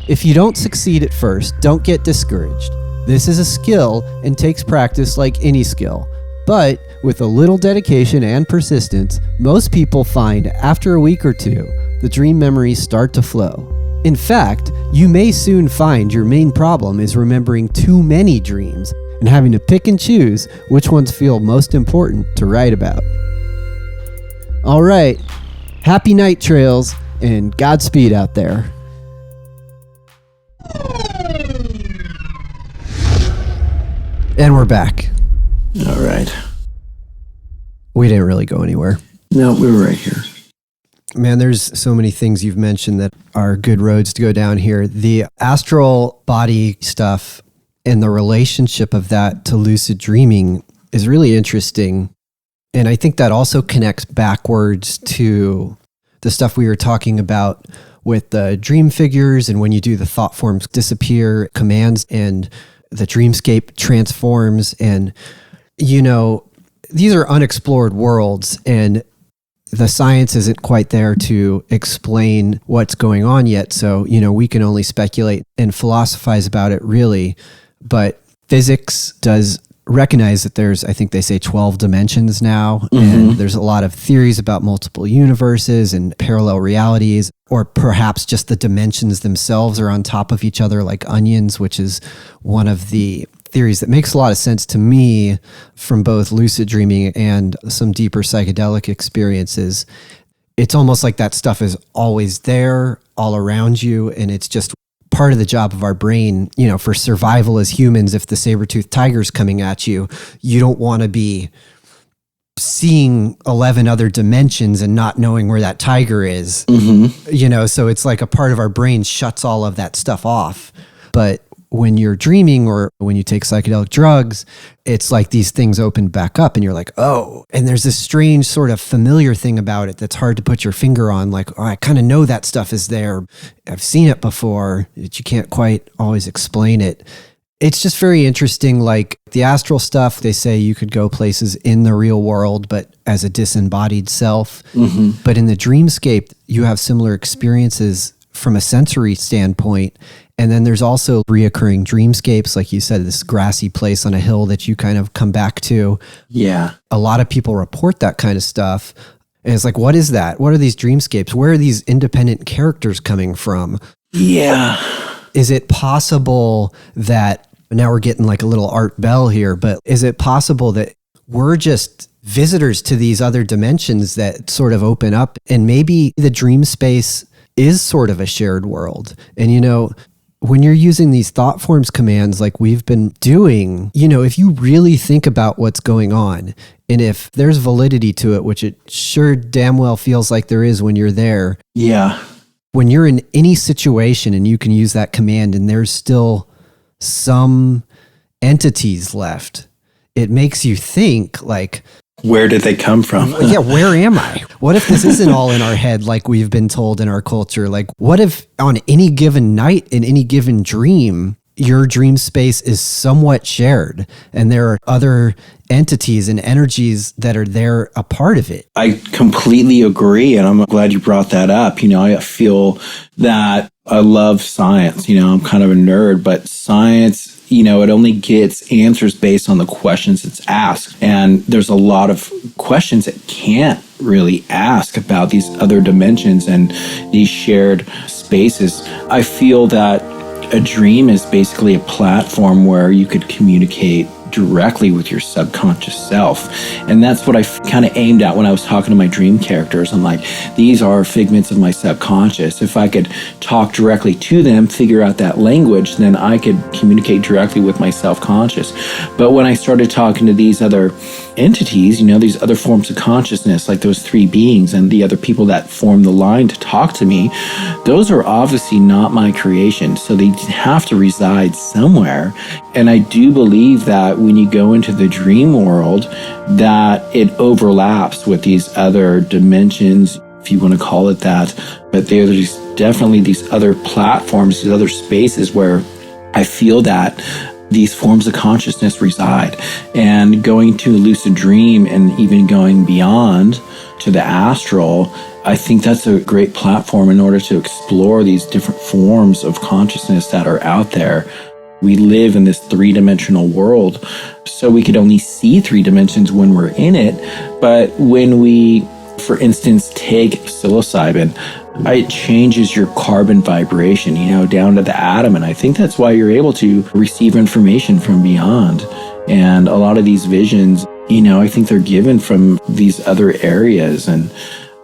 If you don't succeed at first, don't get discouraged. This is a skill and takes practice like any skill. But with a little dedication and persistence, most people find after a week or two, the dream memories start to flow. In fact, you may soon find your main problem is remembering too many dreams and having to pick and choose which ones feel most important to write about. All right, happy night trails and Godspeed out there. And we're back. All right. We didn't really go anywhere. No, we were right here. Man, there's so many things you've mentioned that are good roads to go down here. The astral body stuff and the relationship of that to lucid dreaming is really interesting. And I think that also connects backwards to the stuff we were talking about with the dream figures and when you do the thought forms disappear commands and the dreamscape transforms. And, you know, these are unexplored worlds and the science isn't quite there to explain what's going on yet. So, you know, we can only speculate and philosophize about it really. But physics does recognize that there's, I think they say 12 dimensions now, and there's a lot of theories about multiple universes and parallel realities, or perhaps just the dimensions themselves are on top of each other like onions, which is one of the theories that makes a lot of sense to me from both lucid dreaming and some deeper psychedelic experiences. It's almost like that stuff is always there, all around you, and it's just part of the job of our brain, you know, for survival as humans. If the saber-toothed tiger's coming at you, you don't want to be seeing 11 other dimensions and not knowing where that tiger is, you know, so it's like a part of our brain shuts all of that stuff off. But when you're dreaming or when you take psychedelic drugs, it's like these things open back up and you're like, oh, and there's this strange sort of familiar thing about it that's hard to put your finger on. Like, oh, I kind of know that stuff is there. I've seen it before, but you can't quite always explain it. It's just very interesting. Like the astral stuff, they say you could go places in the real world, but as a disembodied self. But in the dreamscape, you have similar experiences from a sensory standpoint. And then there's also reoccurring dreamscapes, like you said, this grassy place on a hill that you kind of come back to. Yeah. A lot of people report that kind of stuff. And it's like, what is that? What are these dreamscapes? Where are these independent characters coming from? Yeah. Is it possible that, now we're getting like a little Art Bell here, but is it possible that we're just visitors to these other dimensions that sort of open up, and maybe the dream space is sort of a shared world? And, you know, when you're using these thought forms commands like we've been doing, you know, if you really think about what's going on and if there's validity to it, which it sure damn well feels like there is when you're there. Yeah. When you're in any situation and you can use that command and there's still some entities left, it makes you think like, where did they come from? Yeah, where am I? What if this isn't all in our head like we've been told in our culture? Like, what if on any given night, in any given dream, your dream space is somewhat shared, and there are other entities and energies that are there a part of it. I completely agree, and I'm glad you brought that up. I feel that I love science. I'm kind of a nerd, but science, it only gets answers based on the questions it's asked. And there's a lot of questions it can't really ask about these other dimensions and these shared spaces. I feel that a dream is basically a platform where you could communicate directly with your subconscious self. And that's what I kind of aimed at when I was talking to my dream characters. I'm like, these are figments of my subconscious. If I could talk directly to them, figure out that language, then I could communicate directly with my self-conscious. But when I started talking to these other entities, these other forms of consciousness, like those three beings and the other people that form the line to talk to me, those are obviously not my creation. So they have to reside somewhere. And I do believe that when you go into the dream world, that it overlaps with these other dimensions, if you want to call it that. But there's definitely these other platforms, these other spaces where I feel that these forms of consciousness reside. And going to a lucid dream and even going beyond to the astral, I think that's a great platform in order to explore these different forms of consciousness that are out there. We live in this three-dimensional world, so we could only see three dimensions when we're in it. But when we, for instance, take psilocybin, it changes your carbon vibration, down to the atom. And I think that's why you're able to receive information from beyond. And a lot of these visions, I think they're given from these other areas. And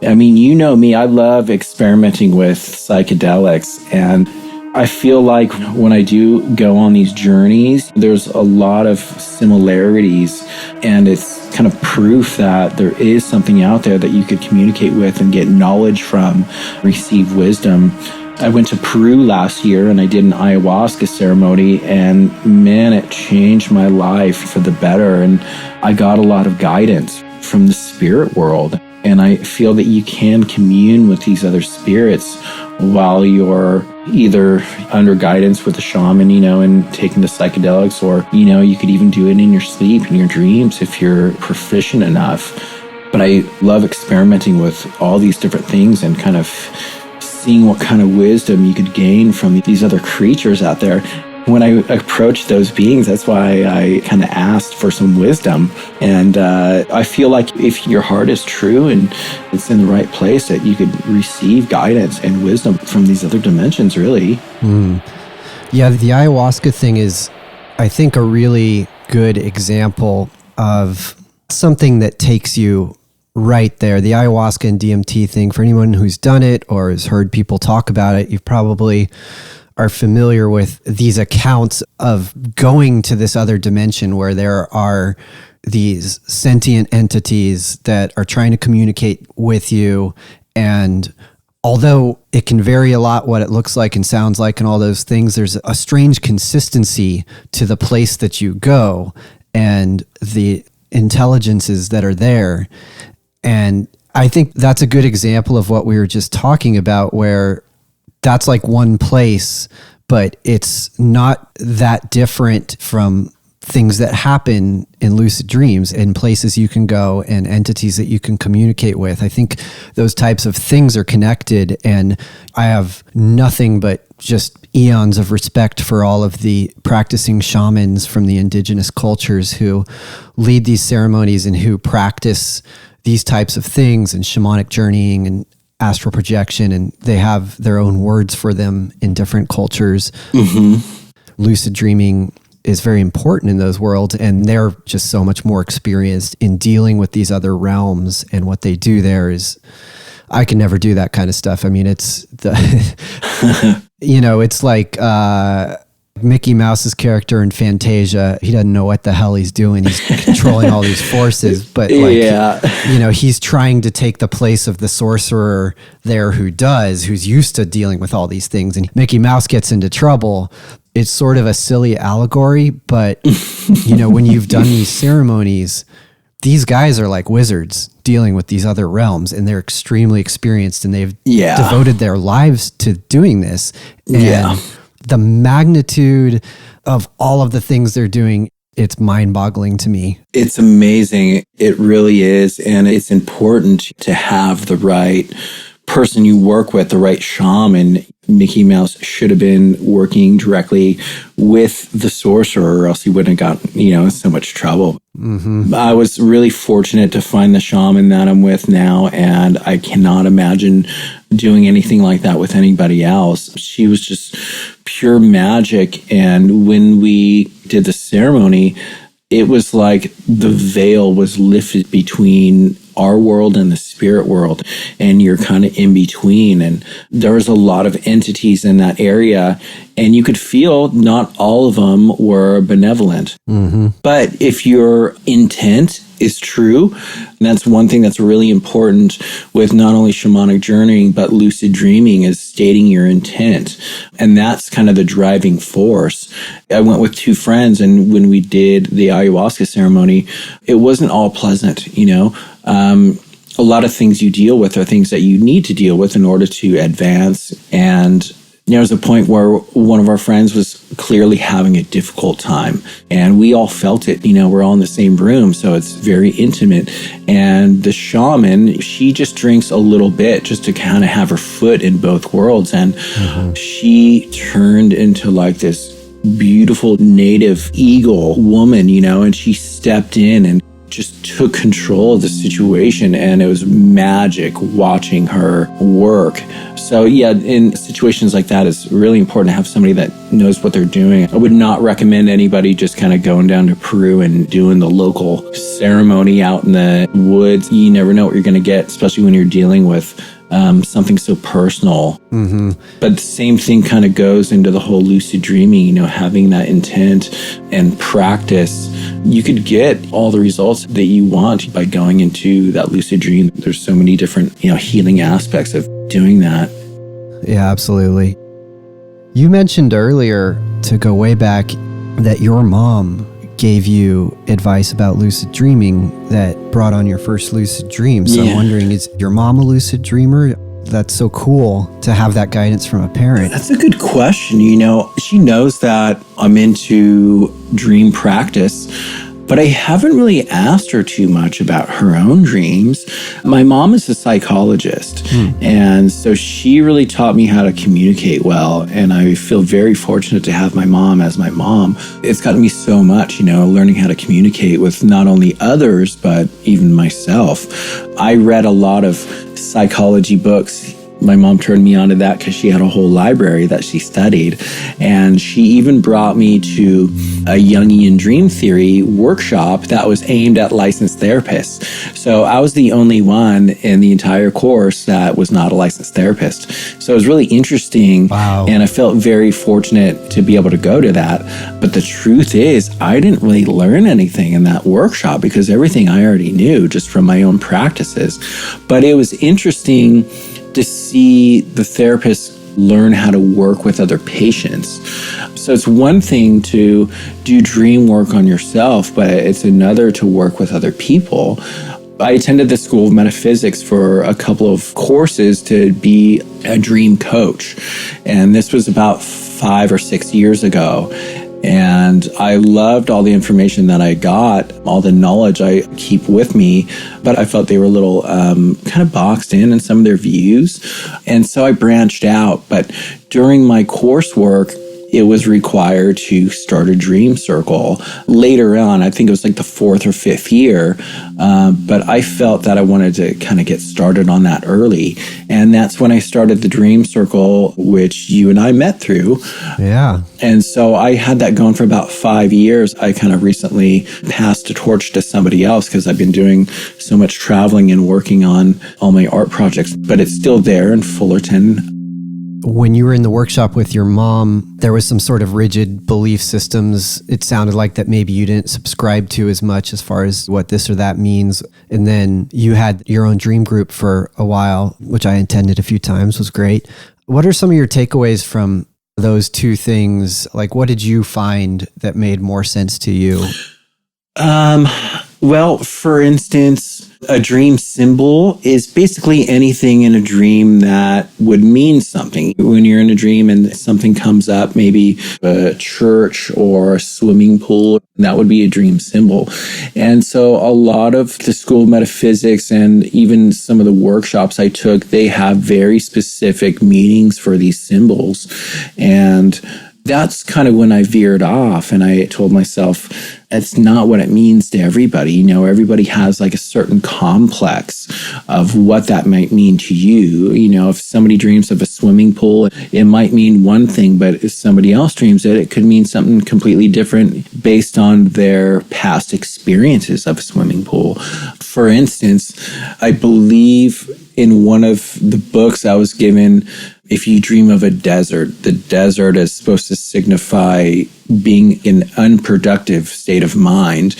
I mean, me, I love experimenting with psychedelics. And I feel like when I do go on these journeys, there's a lot of similarities, and it's kind of proof that there is something out there that you could communicate with and get knowledge from, receive wisdom. I went to Peru last year and I did an ayahuasca ceremony, and man, it changed my life for the better. And I got a lot of guidance from the spirit world. And I feel that you can commune with these other spirits while you're either under guidance with a shaman, and taking the psychedelics, or, you could even do it in your sleep, in your dreams, if you're proficient enough. But I love experimenting with all these different things and kind of seeing what kind of wisdom you could gain from these other creatures out there. When I approached those beings, that's why I kind of asked for some wisdom. And I feel like if your heart is true and it's in the right place, that you could receive guidance and wisdom from these other dimensions, really. Yeah, the ayahuasca thing is, I think, a really good example of something that takes you right there. The ayahuasca and DMT thing, for anyone who's done it or has heard people talk about it, you probably are familiar with these accounts of going to this other dimension where there are these sentient entities that are trying to communicate with you. And although it can vary a lot what it looks like and sounds like and all those things, there's a strange consistency to the place that you go and the intelligences that are there. And I think that's a good example of what we were just talking about, where that's like one place, but it's not that different from things that happen in lucid dreams and places you can go and entities that you can communicate with. I think those types of things are connected, and I have nothing but just eons of respect for all of the practicing shamans from the indigenous cultures who lead these ceremonies and who practice these types of things and shamanic journeying and astral projection, and they have their own words for them in different cultures. Lucid dreaming is very important in those worlds, and they're just so much more experienced in dealing with these other realms, and what they do there is, I can never do that kind of stuff. I mean, it's the, it's like Mickey Mouse's character in Fantasia. He doesn't know what the hell he's doing. He's controlling all these forces, but he's trying to take the place of the sorcerer there who's used to dealing with all these things. And Mickey Mouse gets into trouble. It's sort of a silly allegory, but when you've done these ceremonies, these guys are like wizards dealing with these other realms, and they're extremely experienced, and they've devoted their lives to doing this. And the magnitude of all of the things they're doing, it's mind-boggling to me. It's amazing. It really is. And it's important to have the right person you work with, the right shaman. Mickey Mouse should have been working directly with the sorcerer, or else he wouldn't have gotten, in so much trouble. Mm-hmm. I was really fortunate to find the shaman that I'm with now, and I cannot imagine doing anything like that with anybody else. She was just pure magic. And when we did the ceremony, it was like the veil was lifted between our world and the spirit world, and you're kind of in between. And there was a lot of entities in that area, and you could feel not all of them were benevolent. Mm-hmm. But if your intent is true, and that's one thing that's really important with not only shamanic journeying, but lucid dreaming, is stating your intent. And that's kind of the driving force. I went with two friends, and when we did the ayahuasca ceremony, it wasn't all pleasant, a lot of things you deal with are things that you need to deal with in order to advance. And there was a point where one of our friends was clearly having a difficult time, and we all felt it. We're all in the same room, so it's very intimate. And the shaman, she just drinks a little bit just to kind of have her foot in both worlds. And she turned into like this beautiful native eagle woman, and she stepped in and just took control of the situation, and it was magic watching her work. So yeah, in situations like that, it's really important to have somebody that knows what they're doing. I would not recommend anybody just kind of going down to Peru and doing the local ceremony out in the woods. You never know what you're going to get, especially when you're dealing with something so personal. Mm-hmm. But the same thing kind of goes into the whole lucid dreaming, having that intent and practice. You could get all the results that you want by going into that lucid dream. There's so many different, healing aspects of doing that. Yeah, absolutely. You mentioned earlier, to go way back, that your mom gave you advice about lucid dreaming that brought on your first lucid dream. So I'm wondering, is your mom a lucid dreamer? That's so cool to have that guidance from a parent. That's a good question. She knows that I'm into dream practice, but I haven't really asked her too much about her own dreams. My mom is a psychologist, and so she really taught me how to communicate well, and I feel very fortunate to have my mom as my mom. It's gotten me so much, learning how to communicate with not only others, but even myself. I read a lot of psychology books. My mom turned me on to that because she had a whole library that she studied. And she even brought me to a Jungian dream theory workshop that was aimed at licensed therapists. So I was the only one in the entire course that was not a licensed therapist. So it was really interesting. Wow. And I felt very fortunate to be able to go to that. But the truth is, I didn't really learn anything in that workshop because everything I already knew just from my own practices. But it was interesting to see the therapist learn how to work with other patients. So it's one thing to do dream work on yourself, but it's another to work with other people. I attended the School of Metaphysics for a couple of courses to be a dream coach. And this was about 5 or 6 years ago. And I loved all the information that I got, all the knowledge I keep with me, but I felt they were a little kind of boxed in some of their views. And so I branched out. But during my coursework, it was required to start a dream circle. Later on, I think it was like the 4th or 5th year, but I felt that I wanted to kind of get started on that early. And that's when I started the dream circle, which you and I met through. Yeah. And so I had that going for about 5 years. I kind of recently passed a torch to somebody else because I've been doing so much traveling and working on all my art projects, but it's still there in Fullerton. When you were in the workshop with your mom, there was some sort of rigid belief systems. It sounded like that maybe you didn't subscribe to as much as far as what this or that means. And then you had your own dream group for a while, which I attended a few times, was great. What are some of your takeaways from those two things? Like, what did you find that made more sense to you? Well, for instance, a dream symbol is basically anything in a dream that would mean something. When you're in a dream and something comes up, maybe a church or a swimming pool, that would be a dream symbol. And so a lot of the school of metaphysics and even some of the workshops I took, they have very specific meanings for these symbols. And that's kind of when I veered off and I told myself, it's not what it means to everybody. You know, everybody has like a certain complex of what that might mean to you. You know, if somebody dreams of a swimming pool, it might mean one thing, but if somebody else dreams it, it could mean something completely different based on their past experiences of a swimming pool. For instance, I believe in one of the books I was given, if you dream of a desert, the desert is supposed to signify being in an unproductive state of mind.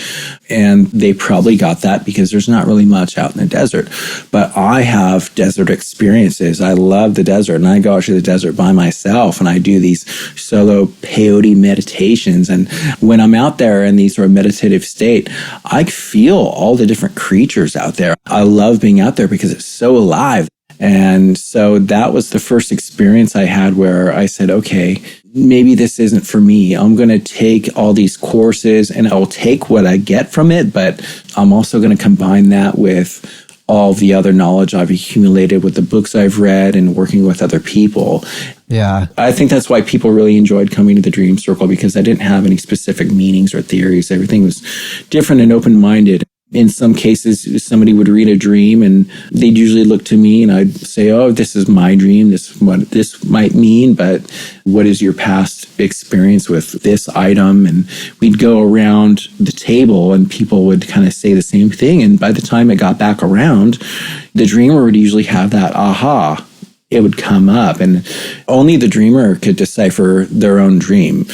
And they probably got that because there's not really much out in the desert. But I have desert experiences. I love the desert, and I go out to the desert by myself and I do these solo peyote meditations. And when I'm out there in these sort of meditative state, I feel all the different creatures out there. I love being out there because it's so alive. And so that was the first experience I had where I said, okay, maybe this isn't for me. I'm going to take all these courses and I'll take what I get from it, but I'm also going to combine that with all the other knowledge I've accumulated with the books I've read and working with other people. Yeah. I think that's why people really enjoyed coming to the Dream Circle, because I didn't have any specific meanings or theories. Everything was different and open-minded. In some cases, somebody would read a dream and they'd usually look to me and I'd say, oh, this is my dream. This is what this might mean, but what is your past experience with this item? And we'd go around the table and people would kind of say the same thing. And by the time it got back around, the dreamer would usually have that aha. It would come up, and only the dreamer could decipher their own dream.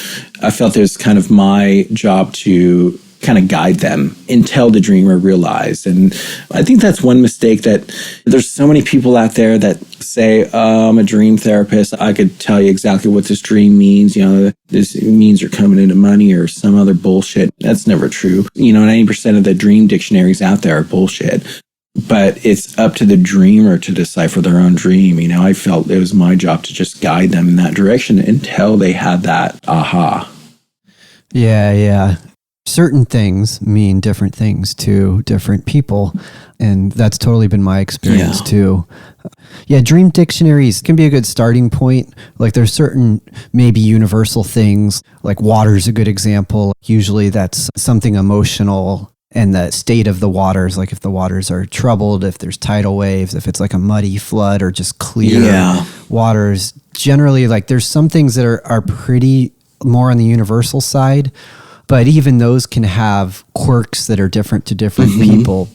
I felt it was kind of my job to kind of guide them until the dreamer realized. And I think that's one mistake, that there's so many people out there that say, oh, I'm a dream therapist. I could tell you exactly what this dream means. You know, this means you're coming into money or some other bullshit. That's never true. You know, 90% of the dream dictionaries out there are bullshit. But it's up to the dreamer to decipher their own dream. You know, I felt it was my job to just guide them in that direction until they had that aha. Yeah. Certain things mean different things to different people. And that's totally been my experience too. Yeah, dream dictionaries can be a good starting point. Like there's certain maybe universal things, like water's a good example. Usually that's something emotional and the state of the waters, like if the waters are troubled, if there's tidal waves, if it's like a muddy flood or just clear waters. Generally, like there's some things that are pretty more on the universal side. But even those can have quirks that are different to different people.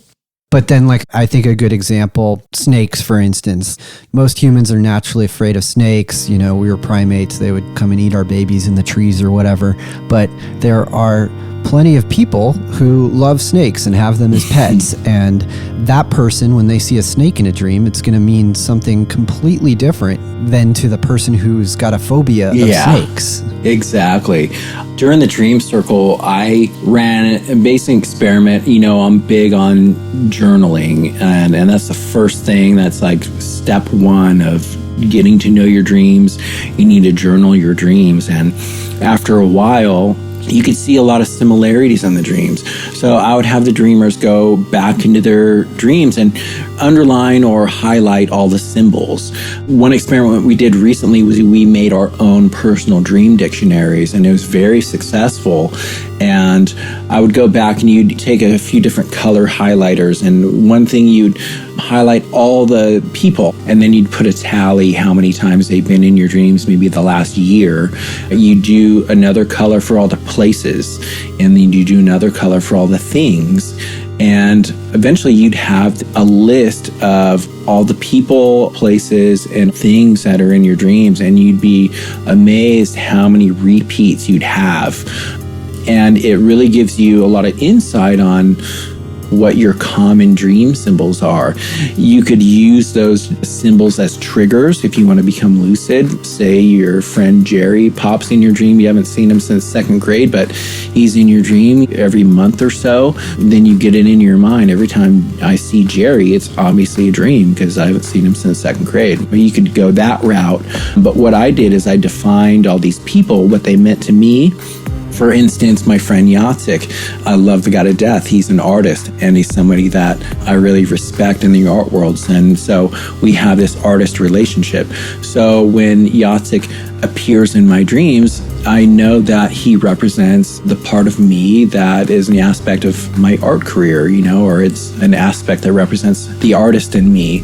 But then, like, I think a good example, snakes, for instance. Most humans are naturally afraid of snakes. You know, we were primates. They would come and eat our babies in the trees or whatever. But there are plenty of people who love snakes and have them as pets. And that person, when they see a snake in a dream, it's going to mean something completely different than to the person who's got a phobia of snakes. Exactly. During the Dream Circle, I ran a basic experiment. You know, I'm big on journaling, and that's the first thing. That's like step one of getting to know your dreams. You need to journal your dreams. And after a while, you could see a lot of similarities in the dreams. So I would have the dreamers go back into their dreams and underline or highlight all the symbols. One experiment we did recently was we made our own personal dream dictionaries, and it was very successful. And I would go back and you'd take a few different color highlighters, and one thing you'd highlight all the people, and then you'd put a tally how many times they've been in your dreams, maybe the last year. You do another color for all the places, and then you do another color for all the things. And eventually you'd have a list of all the people, places, and things that are in your dreams, and you'd be amazed how many repeats you'd have. And it really gives you a lot of insight on what your common dream symbols are. You could use those symbols as triggers if you want to become lucid. Say your friend Jerry pops in your dream. You haven't seen him since second grade, but he's in your dream every month or so. Then you get it in your mind. Every time I see Jerry, it's obviously a dream because I haven't seen him since second grade. You could go that route. But what I did is I defined all these people, what they meant to me. For instance, my friend Yatsik, I love the guy to death. He's an artist, and he's somebody that I really respect in the art worlds. And so we have this artist relationship. So when Yatsik appears in my dreams, I know that he represents the part of me that is an aspect of my art career, or it's an aspect that represents the artist in me.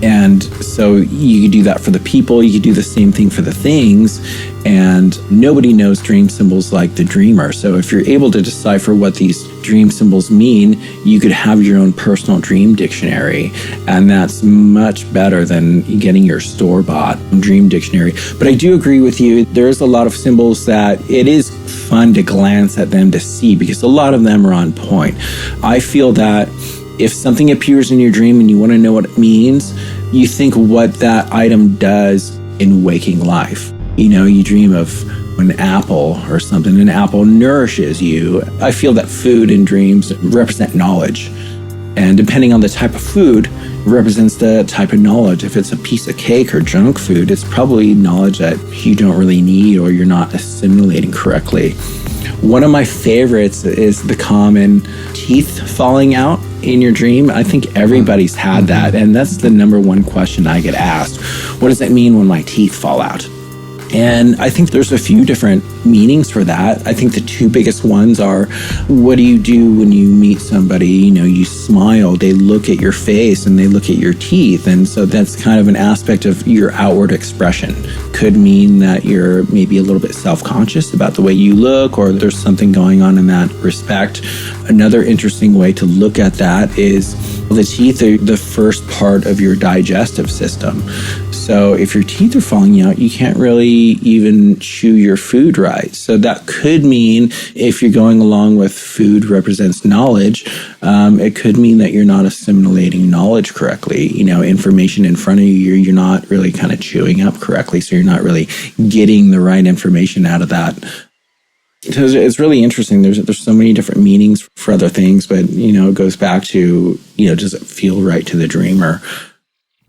And so you could do that for the people, you could do the same thing for the things, and nobody knows dream symbols like the dreamer. So if you're able to decipher what these dream symbols mean, you could have your own personal dream dictionary, and that's much better than getting your store-bought dream dictionary. But I do agree with you, there's a lot of symbols that it is fun to glance at them to see, because a lot of them are on point. I feel that if something appears in your dream and you want to know what it means, you think what that item does in waking life. You dream of an apple or something. An apple nourishes you. I feel that food in dreams represent knowledge. And depending on the type of food, represents the type of knowledge. If it's a piece of cake or junk food, it's probably knowledge that you don't really need or you're not assimilating correctly. One of my favorites is the common teeth falling out in your dream. I think everybody's had that, and that's the number one question I get asked. What does it mean when my teeth fall out? And I think there's a few different meanings for that. I think the two biggest ones are, what do you do when you meet somebody? You smile, they look at your face and they look at your teeth. And so that's kind of an aspect of your outward expression. Could mean that you're maybe a little bit self-conscious about the way you look, or there's something going on in that respect. Another interesting way to look at that is the teeth are the first part of your digestive system. So if your teeth are falling out, you can't really even chew your food right. So that could mean, if you're going along with food represents knowledge, it could mean that you're not assimilating knowledge correctly. Information in front of you, you're not really kind of chewing up correctly. So you're not really getting the right information out of that. Because it's really interesting. There's so many different meanings for other things, but, it goes back to, does it feel right to the dreamer?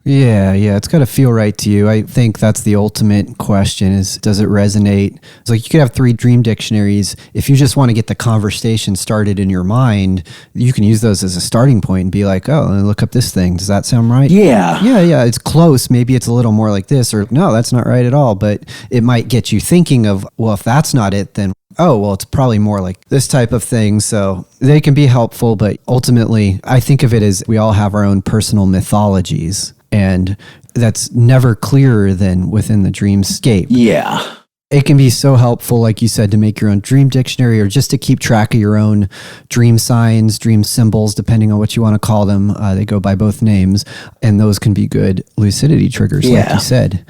Yeah, it's got to feel right to you. I think that's the ultimate question is, does it resonate? It's like you could have 3 dream dictionaries. If you just want to get the conversation started in your mind, you can use those as a starting point and be like, oh, let me look up this thing. Does that sound right? Yeah. Yeah, it's close. Maybe it's a little more like this, or no, that's not right at all. But it might get you thinking of, well, if that's not it, then oh, well, it's probably more like this type of thing. So they can be helpful, but ultimately, I think of it as we all have our own personal mythologies. And that's never clearer than within the dreamscape. Yeah. It can be so helpful, like you said, to make your own dream dictionary or just to keep track of your own dream signs, dream symbols, depending on what you want to call them. They go by both names, and those can be good lucidity triggers, like you said.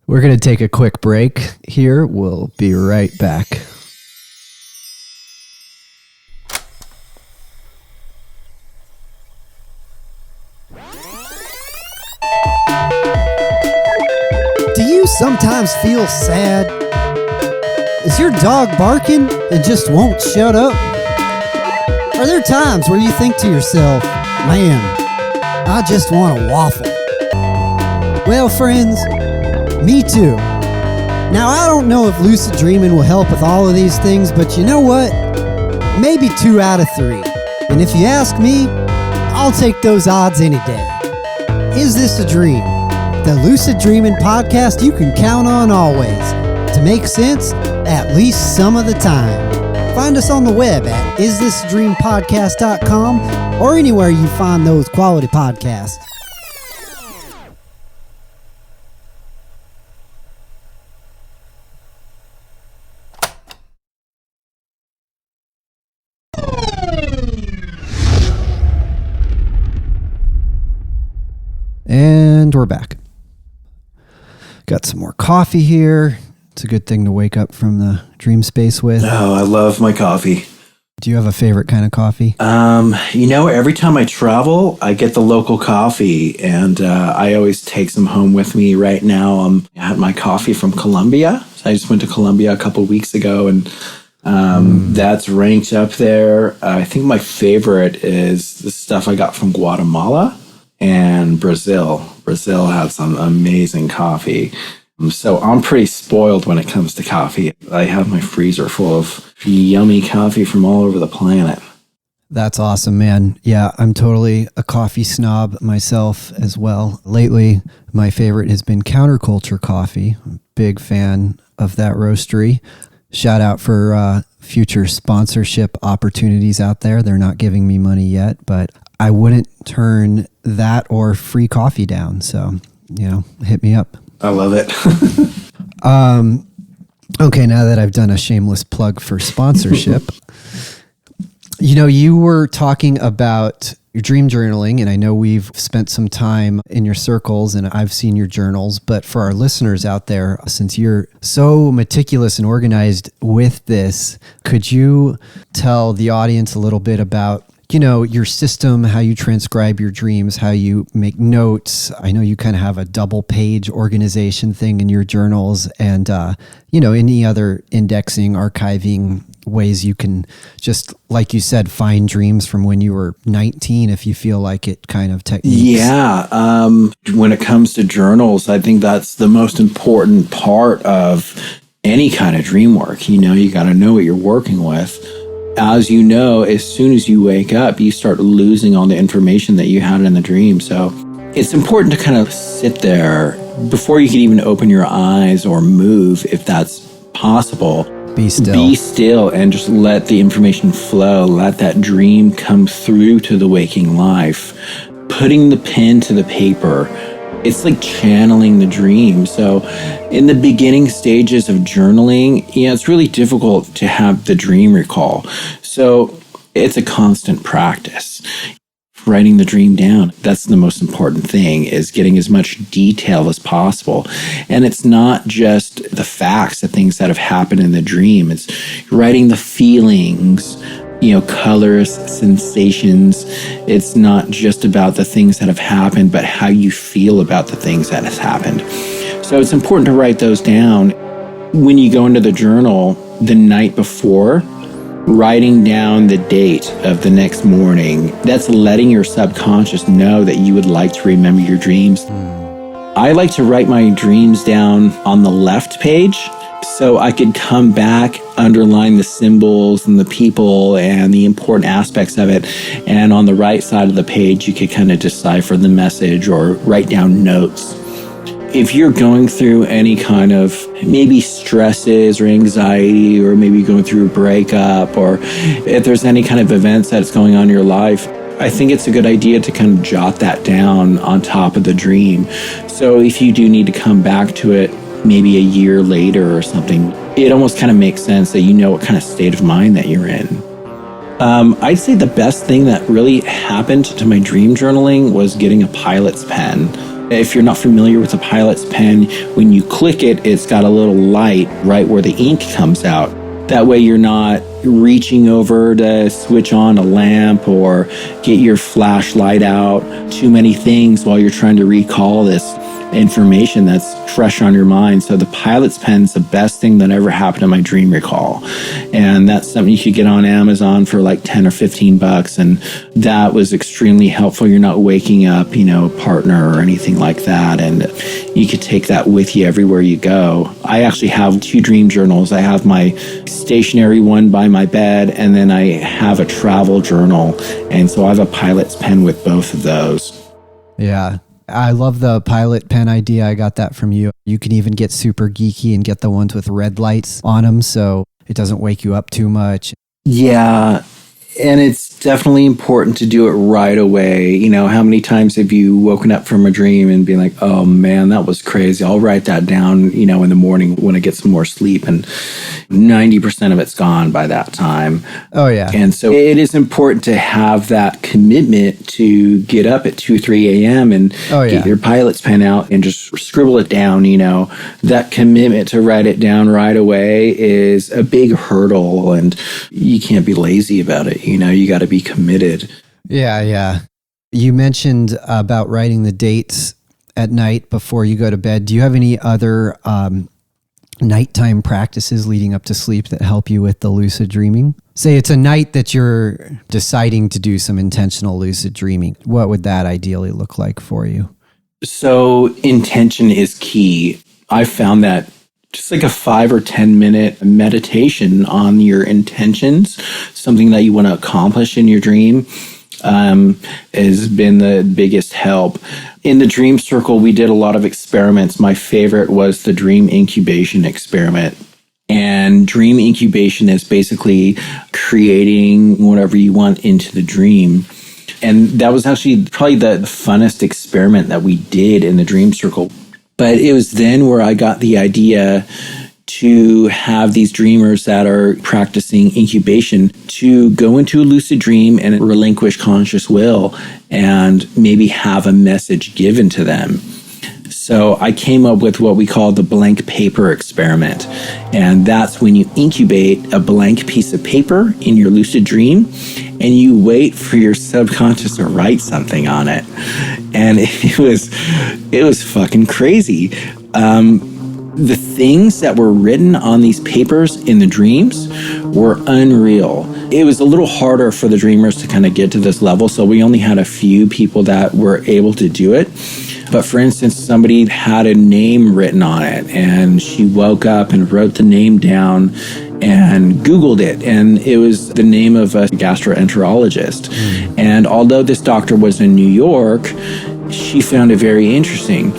We're going to take a quick break here. We'll be right back. Do you sometimes feel sad? Is your dog barking and just won't shut up? Are there times where you think to yourself, man, I just want a waffle? Well, friends, me too. Now, I don't know if lucid dreaming will help with all of these things, but you know what? Maybe 2 out of 3. And if you ask me, I'll take those odds any day. Is This a Dream? The Lucid Dreaming podcast you can count on always to make sense at least some of the time. Find us on the web at isthisdreampodcast.com or anywhere you find those quality podcasts. And we're back. Got some more coffee here. It's a good thing to wake up from the dream space with. Oh, I love my coffee. Do you have a favorite kind of coffee? Every time I travel, I get the local coffee, and I always take some home with me. Right now, I had my coffee from Colombia. So I just went to Colombia a couple of weeks ago, and that's ranked up there. I think my favorite is the stuff I got from Guatemala and Brazil. Brazil has some amazing coffee. So I'm pretty spoiled when it comes to coffee. I have my freezer full of yummy coffee from all over the planet. That's awesome, man. Yeah, I'm totally a coffee snob myself as well. Lately, my favorite has been Counterculture Coffee. Big fan of that roastery. Shout out for future sponsorship opportunities out there. They're not giving me money yet, but I wouldn't turn that or free coffee down. So, hit me up. I love it. Okay, now that I've done a shameless plug for sponsorship, you were talking about your dream journaling, and I know we've spent some time in your circles and I've seen your journals, but for our listeners out there, since you're so meticulous and organized with this, could you tell the audience a little bit about your system, how you transcribe your dreams, how you make notes? I know you kind of have a double page organization thing in your journals and, any other indexing, archiving ways you can just, like you said, find dreams from when you were 19, if you feel like it, kind of techniques. Yeah. When it comes to journals, I think that's the most important part of any kind of dream work. You got to know what you're working with. As you know, as soon as you wake up, you start losing all the information that you had in the dream. So it's important to kind of sit there before you can even open your eyes or move, if that's possible. Be still. Be still and just let the information flow. Let that dream come through to the waking life. Putting the pen to the paper, it's like channeling the dream. So in the beginning stages of journaling, it's really difficult to have the dream recall. So it's a constant practice. Writing the dream down, that's the most important thing, is getting as much detail as possible. And it's not just the facts, the things that have happened in the dream. It's writing the feelings, colors, sensations. It's not just about the things that have happened, but how you feel about the things that have happened. So it's important to write those down. When you go into the journal the night before, writing down the date of the next morning, that's letting your subconscious know that you would like to remember your dreams. I like to write my dreams down on the left page, so I could come back, underline the symbols and the people and the important aspects of it. And on the right side of the page, you could kind of decipher the message or write down notes. If you're going through any kind of maybe stresses or anxiety, or maybe going through a breakup, or if there's any kind of events that's going on in your life, I think it's a good idea to kind of jot that down on top of the dream. So if you do need to come back to it maybe a year later or something, it almost kind of makes sense that you know what kind of state of mind that you're in. I'd say the best thing that really happened to my dream journaling was getting a pilot's pen. If you're not familiar with a pilot's pen, when you click it, it's got a little light right where the ink comes out. That way you're not reaching over to switch on a lamp or get your flashlight out, too many things while you're trying to recall this information that's fresh on your mind. So the pilot's pen is the best thing that ever happened to my dream recall. And that's something you could get on Amazon for like 10 or 15 bucks. And that was extremely helpful. You're not waking up, a partner or anything like that. And you could take that with you everywhere you go. I actually have 2 dream journals. I have my stationary one by my bed, and then I have a travel journal. And so I have a pilot's pen with both of those. Yeah. I love the pilot pen idea. I got that from you. You can even get super geeky and get the ones with red lights on them, so it doesn't wake you up too much. Yeah, And it's definitely important to do it right away. You know, how many times have you woken up from a dream and been like, oh man, that was crazy. I'll write that down, you know, in the morning when I get some more sleep. And 90% of it's gone by that time. Oh, yeah. And so it is important to have that commitment to get up at 2, 3 a.m. and get your pilot's pen out and just scribble it down, you know. That commitment to write it down right away is a big hurdle, and you can't be lazy about it. You know, you got to be committed. Yeah, yeah. You mentioned about writing the dates at night before you go to bed. Do you have any other nighttime practices leading up to sleep that help you with the lucid dreaming? Say it's a night that you're deciding to do some intentional lucid dreaming. What would that ideally look like for you? So intention is key. I found that just like a 5 or 10 minute meditation on your intentions, something that you want to accomplish in your dream, has been the biggest help. In the dream circle, we did a lot of experiments. My favorite was the dream incubation experiment. And dream incubation is basically creating whatever you want into the dream. And that was actually probably the funnest experiment that we did in the dream circle. But it was then where I got the idea to have these dreamers that are practicing incubation to go into a lucid dream and relinquish conscious will and maybe have a message given to them. So I came up with what we call the blank paper experiment. And that's when you incubate a blank piece of paper in your lucid dream and you wait for your subconscious to write something on it. And it was fucking crazy. The things that were written on these papers in the dreams were unreal. It was a little harder for the dreamers to kind of get to this level, so we only had a few people that were able to do it. But for instance, somebody had a name written on it, and she woke up and wrote the name down and Googled it, and it was the name of a gastroenterologist. And although this doctor was in New York, she found it very interesting.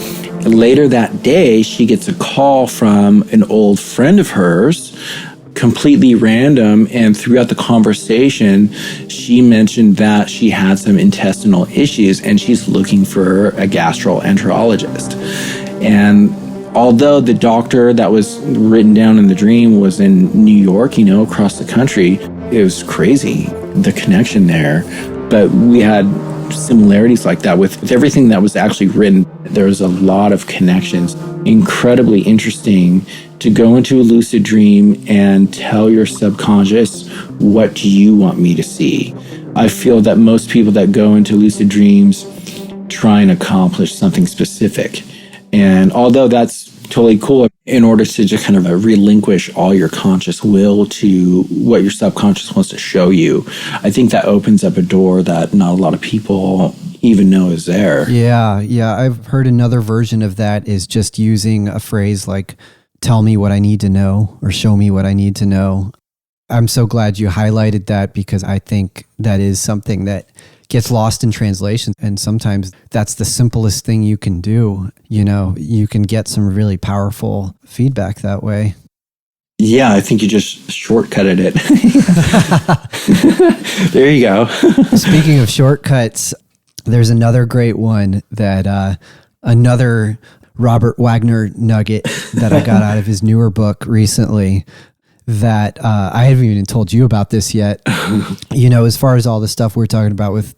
Later that day, she gets a call from an old friend of hers, completely random, and throughout the conversation, she mentioned that she had some intestinal issues and she's looking for a gastroenterologist. And although the doctor that was written down in the dream was in New York, you know, across the country, it was crazy, the connection there. But we had similarities like that with everything that was actually written. There's a lot of connections. Incredibly interesting to go into a lucid dream and tell your subconscious, what do you want me to see? I feel that most people that go into lucid dreams try and accomplish something specific. And although that's totally cool, in order to just kind of relinquish all your conscious will to what your subconscious wants to show you, I think that opens up a door that not a lot of people even know is there. Yeah. I've heard another version of that is just using a phrase like, tell me what I need to know or show me what I need to know. I'm so glad you highlighted that because I think that is something that gets lost in translation. And sometimes that's the simplest thing you can do. You know, you can get some really powerful feedback that way. Yeah, I think you just shortcutted it. There you go. Speaking of shortcuts, there's another great one that another Robert Wagner nugget that I got out of his newer book recently that I haven't even told you about this yet. You know, as far as all the stuff we're talking about with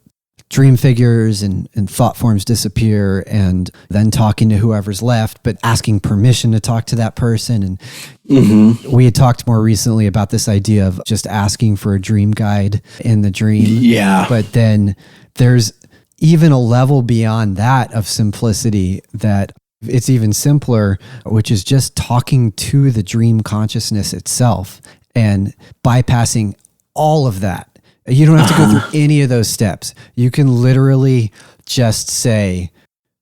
dream figures and thought forms disappear and then talking to whoever's left, but asking permission to talk to that person. And we had talked more recently about this idea of just asking for a dream guide in the dream. Yeah. But then there's even a level beyond that of simplicity that it's even simpler, which is just talking to the dream consciousness itself and bypassing all of that. You don't have to go through any of those steps. You can literally just say,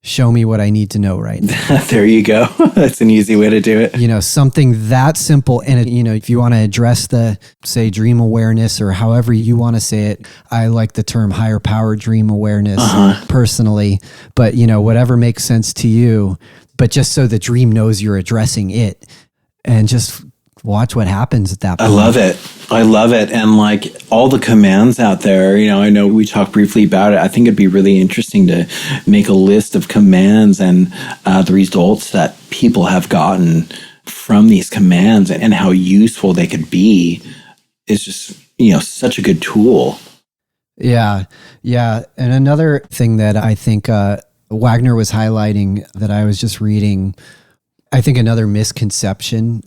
show me what I need to know right now. There you go. That's an easy way to do it. You know, something that simple. And, you know, if you want to address the, say, dream awareness or however you want to say it, I like the term higher power dream awareness personally. But, you know, whatever makes sense to you, but just so the dream knows you're addressing it and just watch what happens at that point. I love it. I love it. And like all the commands out there, I know we talked briefly about it. I think it'd be really interesting to make a list of commands and the results that people have gotten from these commands and how useful they could be. Is just, such a good tool. Yeah. Yeah. And another thing that I think Wagner was highlighting that I was just reading, I think another misconception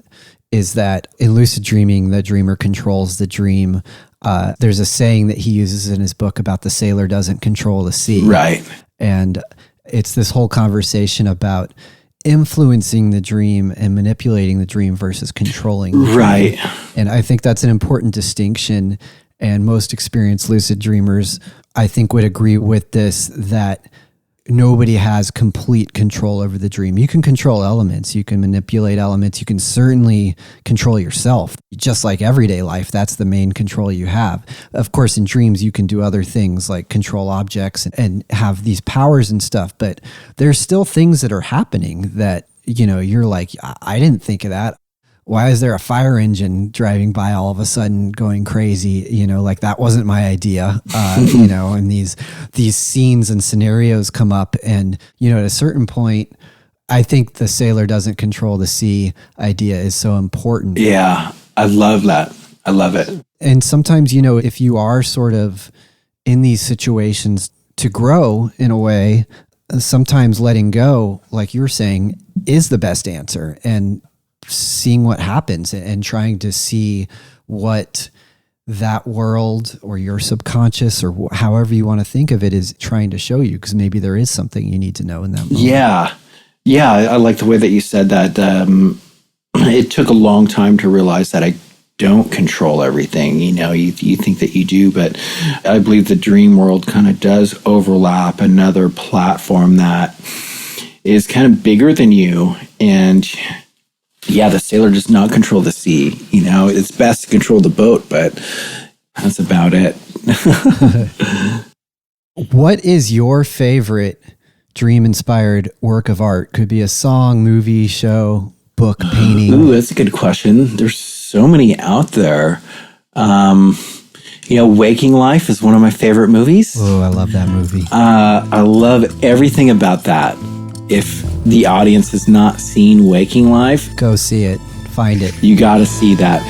is that in lucid dreaming, the dreamer controls the dream. There's a saying that he uses in his book about the sailor doesn't control the sea. Right. And it's this whole conversation about influencing the dream and manipulating the dream versus controlling the dream. Right. And I think that's an important distinction. And most experienced lucid dreamers, I think, would agree with this, that nobody has complete control over the dream. You can control elements, you can manipulate elements, you can certainly control yourself. Just like everyday life, that's the main control you have. Of course, in dreams, you can do other things like control objects and have these powers and stuff, but there's still things that are happening that, you're like, I didn't think of that. Why is there a fire engine driving by all of a sudden going crazy? Like that wasn't my idea, and these scenes and scenarios come up. And, at a certain point, I think the sailor doesn't control the sea idea is so important. Yeah, I love that. I love it. And sometimes, if you are sort of in these situations to grow in a way, sometimes letting go, like you were saying, is the best answer. And seeing what happens and trying to see what that world or your subconscious or however you want to think of it is trying to show you, because maybe there is something you need to know in that moment. Yeah, I like the way that you said that. It took a long time to realize that I don't control everything. You think that you do, but I believe the dream world kind of does overlap another platform that is kind of bigger than you. And yeah, the sailor does not control the sea. It's best to control the boat, but that's about it. What is your favorite dream-inspired work of art? Could be a song, movie, show, book, painting. Ooh, that's a good question. There's so many out there. Waking Life is one of my favorite movies. Oh, I love that movie. I love everything about that. If the audience has not seen Waking Life, go see it. Find it. You got to see that.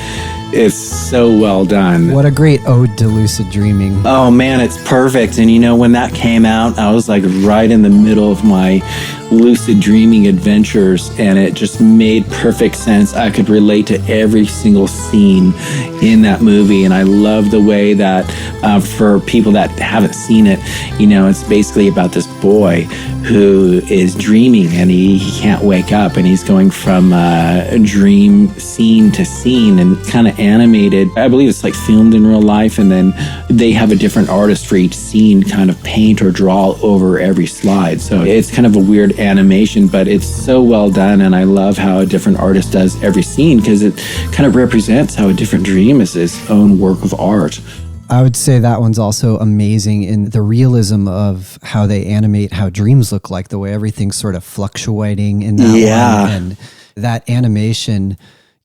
It's so well done. What a great ode to lucid dreaming. Oh man, it's perfect. And when that came out, I was like right in the middle of my lucid dreaming adventures, and it just made perfect sense. I could relate to every single scene in that movie, and I love the way that for people that haven't seen it, it's basically about this boy who is dreaming and he can't wake up, and he's going from dream scene to scene and kind of animated. I believe it's like filmed in real life, and then they have a different artist for each scene kind of paint or draw over every slide. So it's kind of a weird animation, but it's so well done, and I love how a different artist does every scene, because it kind of represents how a different dream is its own work of art. I would say that one's also amazing in the realism of how they animate how dreams look like, the way everything's sort of fluctuating in that one. And that animation,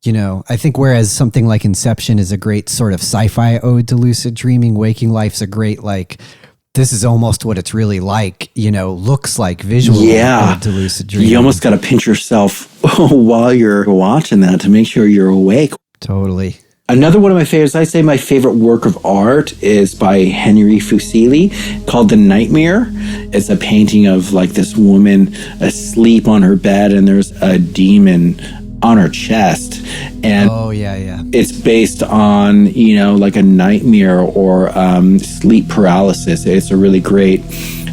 I think whereas something like Inception is a great sort of sci-fi ode to lucid dreaming, Waking Life's a great, like, this is almost what it's really like, looks like visually ode to lucid dreaming. You almost got to pinch yourself while you're watching that to make sure you're awake. Totally. Another one of my favorites, I say my favorite work of art is by Henry Fuseli, called The Nightmare. It's a painting of like this woman asleep on her bed, and there's a demon on her chest. And it's based on, like a nightmare or sleep paralysis. It's a really great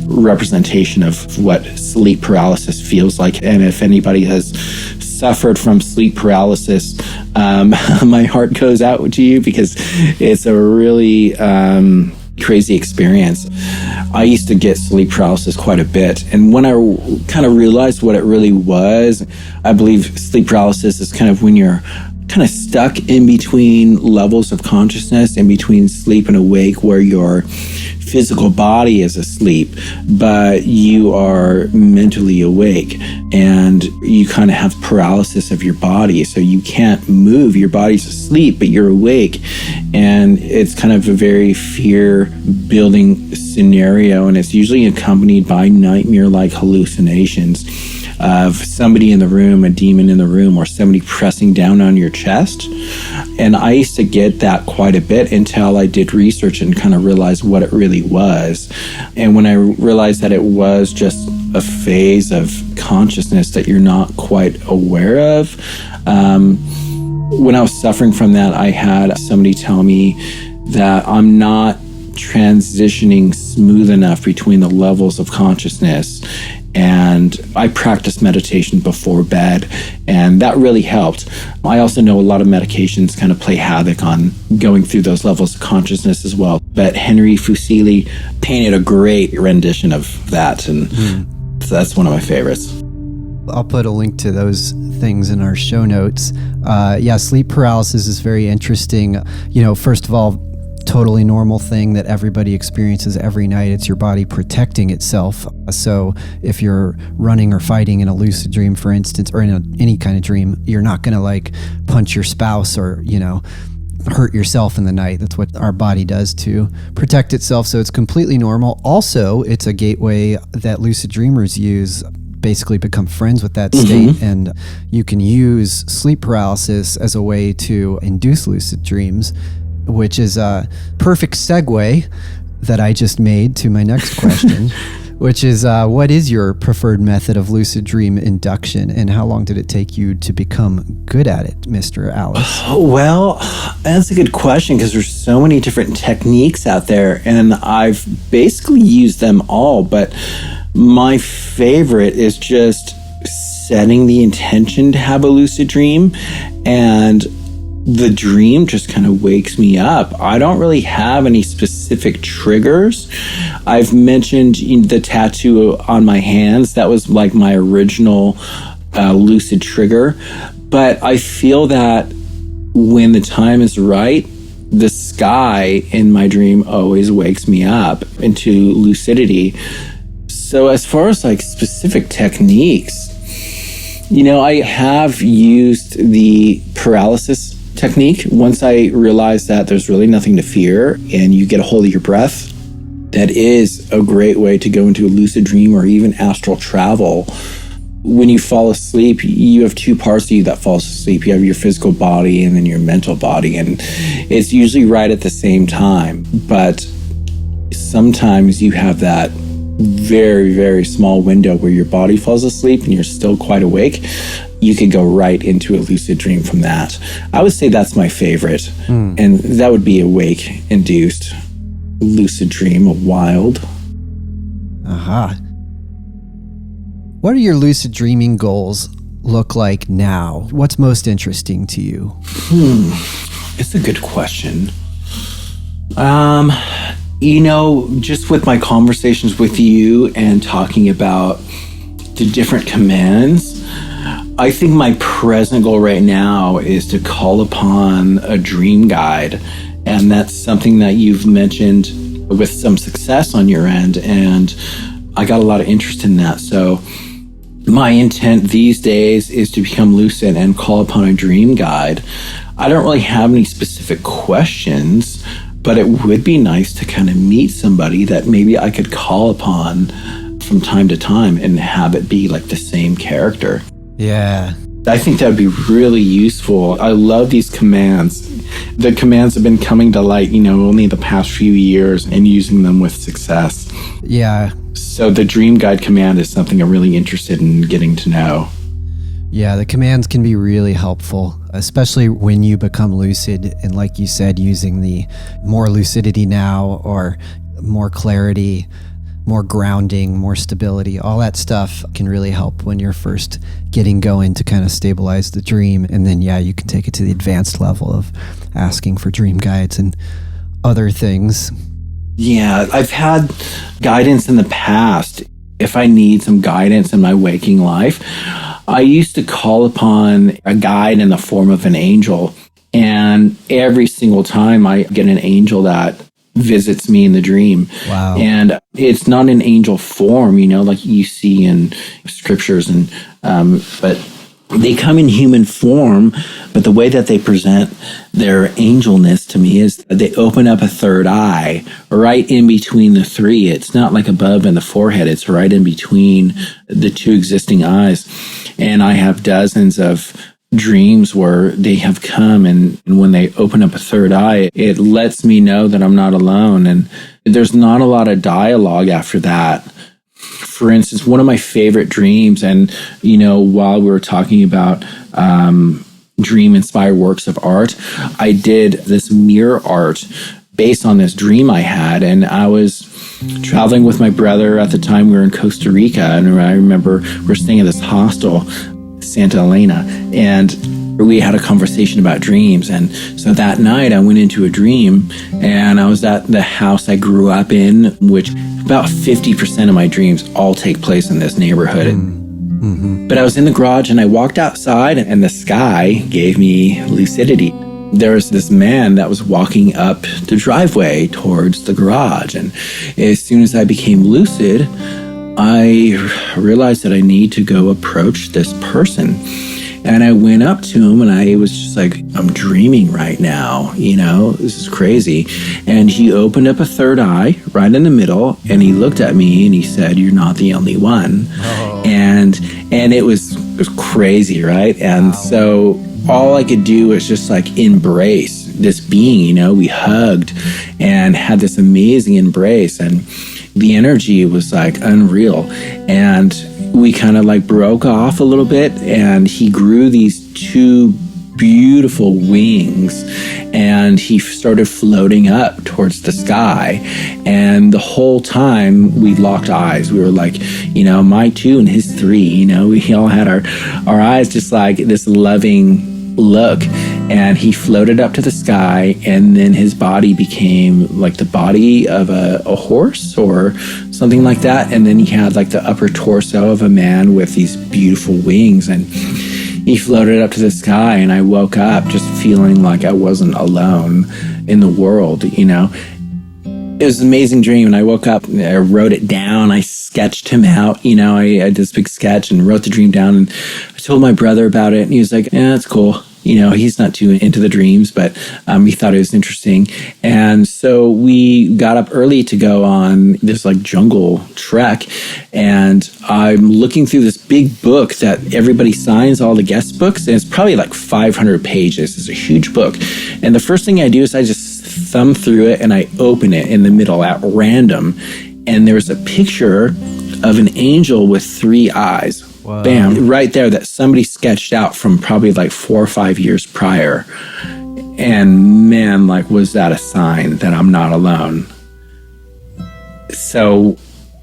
representation of what sleep paralysis feels like. And if anybody has suffered from sleep paralysis, my heart goes out to you, because it's a really crazy experience. I used to get sleep paralysis quite a bit, and when I kind of realized what it really was, I believe sleep paralysis is kind of when you're kind of stuck in between levels of consciousness, in between sleep and awake, where you're physical body is asleep, but you are mentally awake, and you kind of have paralysis of your body. So you can't move. Your body's asleep, but you're awake. And it's kind of a very fear-building scenario, and it's usually accompanied by nightmare-like hallucinations of somebody in the room, a demon in the room, or somebody pressing down on your chest. And I used to get that quite a bit until I did research and kind of realized what it really was. And when I realized that it was just a phase of consciousness that you're not quite aware of, when I was suffering from that, I had somebody tell me that I'm not transitioning smooth enough between the levels of consciousness. And I practiced meditation before bed, and that really helped. I also know a lot of medications kind of play havoc on going through those levels of consciousness as well. But Henry Fuseli painted a great rendition of that, and so that's one of my favorites. I'll put a link to those things in our show notes. Sleep paralysis is very interesting. First of all, totally normal thing that everybody experiences every night. It's your body protecting itself. So if you're running or fighting in a lucid dream, for instance, or in any kind of dream, you're not going to punch your spouse or, hurt yourself in the night. That's what our body does to protect itself. So it's completely normal. Also, it's a gateway that lucid dreamers use, basically become friends with that state. And you can use sleep paralysis as a way to induce lucid dreams, which is a perfect segue that I just made to my next question, which is what is your preferred method of lucid dream induction, and how long did it take you to become good at it, Mr. Alice? Well, that's a good question, because there's so many different techniques out there, and I've basically used them all, but my favorite is just setting the intention to have a lucid dream, and the dream just kind of wakes me up. I don't really have any specific triggers. I've mentioned the tattoo on my hands. That was like my original lucid trigger. But I feel that when the time is right, the sky in my dream always wakes me up into lucidity. So as far as specific techniques, I have used the paralysis technique. Once I realized that there's really nothing to fear and you get a hold of your breath, that is a great way to go into a lucid dream or even astral travel. When you fall asleep, you have two parts of you that falls asleep. You have your physical body and then your mental body, and it's usually right at the same time. But sometimes you have that very, very small window where your body falls asleep and you're still quite awake. You could go right into a lucid dream from that. I would say that's my favorite. And that would be a wake-induced lucid dream, a wild. What are your lucid dreaming goals look like now? What's most interesting to you? It's a good question. Just with my conversations with you and talking about the different commands, I think my present goal right now is to call upon a dream guide. And that's something that you've mentioned with some success on your end. And I got a lot of interest in that. So my intent these days is to become lucid and call upon a dream guide. I don't really have any specific questions, but it would be nice to kind of meet somebody that maybe I could call upon from time to time and have it be the same character. Yeah. I think that would be really useful. I love these commands. The commands have been coming to light, only the past few years, and using them with success. Yeah. So the dream guide command is something I'm really interested in getting to know. Yeah, the commands can be really helpful, especially when you become lucid. And like you said, using the more lucidity now, or more clarity, more grounding, more stability, all that stuff can really help when you're first getting going to kind of stabilize the dream. And then, you can take it to the advanced level of asking for dream guides and other things. Yeah, I've had guidance in the past. If I need some guidance in my waking life, I used to call upon a guide in the form of an angel. And every single time I get an angel that visits me in the dream. Wow. And it's not an angel form, like you see in scriptures, and but they come in human form. But the way that they present their angelness to me is that they open up a third eye right in between the three. It's not like above in the forehead. It's right in between the two existing eyes. And I have dozens of dreams where they have come, and when they open up a third eye, it lets me know that I'm not alone. And there's not a lot of dialogue after that. For instance, one of my favorite dreams, and while we were talking about dream-inspired works of art, I did this mirror art based on this dream I had, and I was traveling with my brother at the time. We were in Costa Rica, and I remember we're staying at this hostel, Santa Elena, and we had a conversation about dreams. And so that night I went into a dream, and I was at the house I grew up in, which about 50% of my dreams all take place in this neighborhood. Mm-hmm. But I was in the garage, and I walked outside, and the sky gave me lucidity. There was this man that was walking up the driveway towards the garage, and as soon as I became lucid, I realized that I need to go approach this person. And I went up to him, and I was just like, I'm dreaming right now, this is crazy. And he opened up a third eye right in the middle, and he looked at me and he said, "You're not the only one." Oh. And it was crazy, right? And so all I could do was just like embrace this being, we hugged and had this amazing embrace, and the energy was like unreal. And we kind of like broke off a little bit, and he grew these two beautiful wings, and he started floating up towards the sky. And the whole time we locked eyes. We were like, my two and his three, we all had our eyes just like this loving look. And he floated up to the sky, and then his body became like the body of a horse or something like that. And then he had like the upper torso of a man with these beautiful wings, and he floated up to the sky. And I woke up just feeling like I wasn't alone in the world, It was an amazing dream. And I woke up, and I wrote it down. I sketched him out, I did this big sketch and wrote the dream down. And I told my brother about it, and he was like, "Yeah, that's cool." He's not too into the dreams, but he thought it was interesting. And so we got up early to go on this like jungle trek. And I'm looking through this big book that everybody signs, all the guest books. And it's probably like 500 pages. It's a huge book. And the first thing I do is I just thumb through it, and I open it in the middle at random. And there's a picture of an angel with three eyes. Wow. Bam, right there, that somebody sketched out from probably like 4 or 5 years prior. And man, like, was that a sign that I'm not alone? So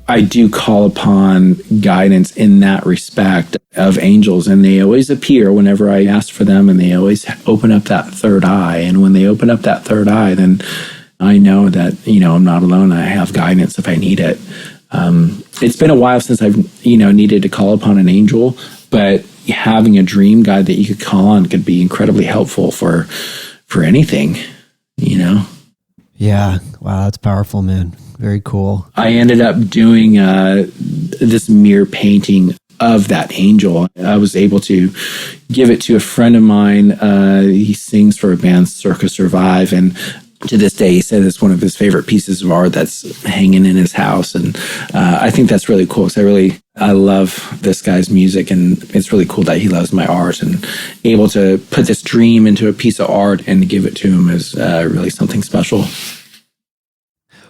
I do call upon guidance in that respect of angels, and they always appear whenever I ask for them, and they always open up that third eye. And when they open up that third eye, then I know that, I'm not alone. I have guidance if I need it. It's been a while since I've, needed to call upon an angel, but having a dream guide that you could call on could be incredibly helpful for anything, Yeah. Wow. That's powerful, man. Very cool. I ended up doing this mirror painting of that angel. I was able to give it to a friend of mine. He sings for a band, Circa Survive, and to this day, he said it's one of his favorite pieces of art that's hanging in his house. And I think that's really cool, because I love this guy's music, and it's really cool that he loves my art, and able to put this dream into a piece of art and give it to him is really something special.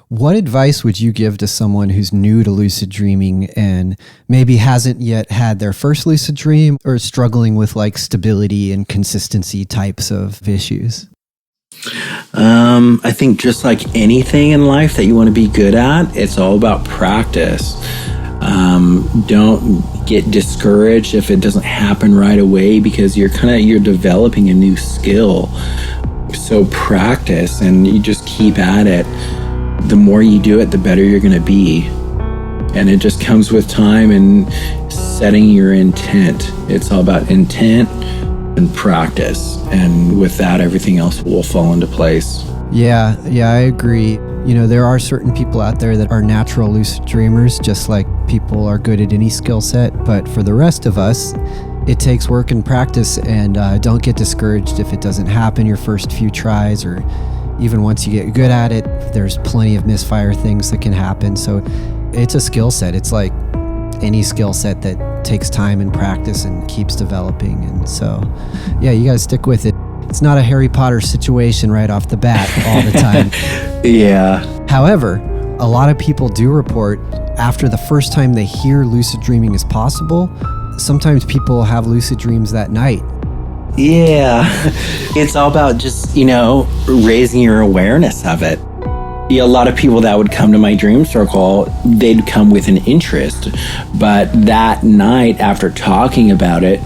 What advice would you give to someone who's new to lucid dreaming and maybe hasn't yet had their first lucid dream, or is struggling with like stability and consistency types of issues? I think just like anything in life that you want to be good at, it's all about practice. Don't get discouraged if it doesn't happen right away, because you're developing a new skill. So practice, and you just keep at it. The more you do it, the better you're going to be. And it just comes with time and setting your intent. It's all about intent and practice. And with that, everything else will fall into place. Yeah, I agree. You know, there are certain people out there that are natural lucid dreamers, just like people are good at any skill set. But for the rest of us, it takes work and practice, and don't get discouraged if it doesn't happen your first few tries, or even once you get good at it, there's plenty of misfire things that can happen. So it's a skill set. It's like any skill set that takes time and practice and keeps developing. And so, yeah, you guys stick with it. It's not a Harry Potter situation right off the bat all the time. Yeah. However, a lot of people do report after the first time they hear lucid dreaming is possible, sometimes people have lucid dreams that night. Yeah. It's all about just, raising your awareness of it. A lot of people that would come to my dream circle, they'd come with an interest. But that night, after talking about it,